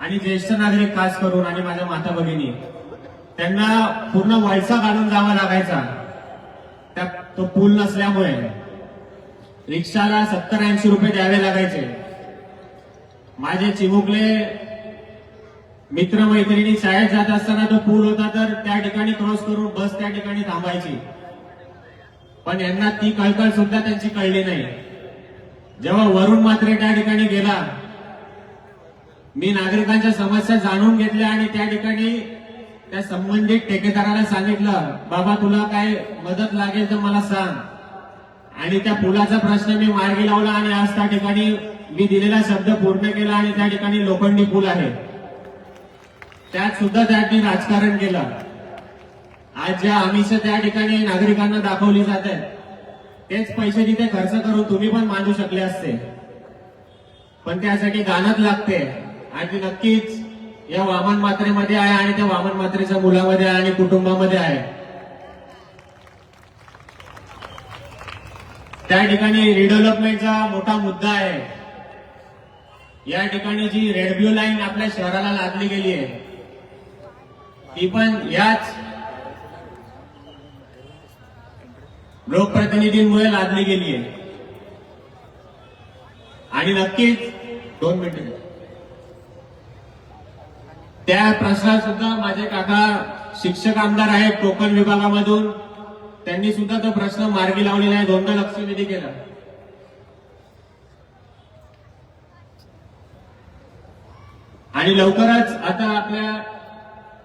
आणि ज्येष्ठ नागरिक खास करून आणि माझ्या माता भगिनी त्यांना पूर्ण वळसा काढून जावा लागायचा त्या तो पूल नसल्यामुळे. रिक्षाला 70-80 रुपये द्यावे लागायचे. माझे चिमुकले मित्रमैत्रिणी शाळेत जात असताना तो पूल होता तर त्या ठिकाणी क्रॉस करून बस त्या ठिकाणी थांबायची. पण यांना ती कळकळ सुद्धा त्यांची कळली नाही. जेव्हा वरुण म्हात्रे त्या ठिकाणी गेला, मी नागरिकांच्या समस्या जाणून घेतल्या आणि त्या ठिकाणी त्या संबंधित ठेकेदाराला सांगितलं, बाबा तुला काय मदत लागेल तर मला सांग. आणि त्या पुलाचा प्रश्न मी मार्गी लावला आणि आज त्या ठिकाणी मी दिलेला शब्द पूर्ण केला आणि त्या ठिकाणी लोखंडी पूल आहे. त्यात सुद्धा त्यांनी राजकारण केलं. आज ज्या आमिष त्या ठिकाणी नागरिकांना दाखवली जात आहेत तेच पैसे तिथे खर्च करून तुम्ही पण मांडू शकले असते, पण त्यासाठी गाणंच लागते. आणि नक्कीच या वामन मात्रेमध्ये आहे आणि त्या वामन मात्रेच्या मुलामध्ये आहे आणि कुटुंबामध्ये आहे. त्या ठिकाणी रिडेव्हलपमेंटचा मोठा मुद्दा आहे. या ठिकाणी जी रेड ब्ल्यू लाईन आपल्या शहराला लादली गेली आहे ती पण याच लोकप्रतिनिधींमुळे लादली गेली आहे. आणि नक्कीच 2 मिनिटं त्या प्रश्नात सुद्धा माझे काका शिक्षक आमदार आहेत कोकण विभागामधून, त्यांनी सुद्धा तो प्रश्न मार्गी लावलेला आहे. 2दा लक्षवेधी केला. आणि लवकरच आता आपल्या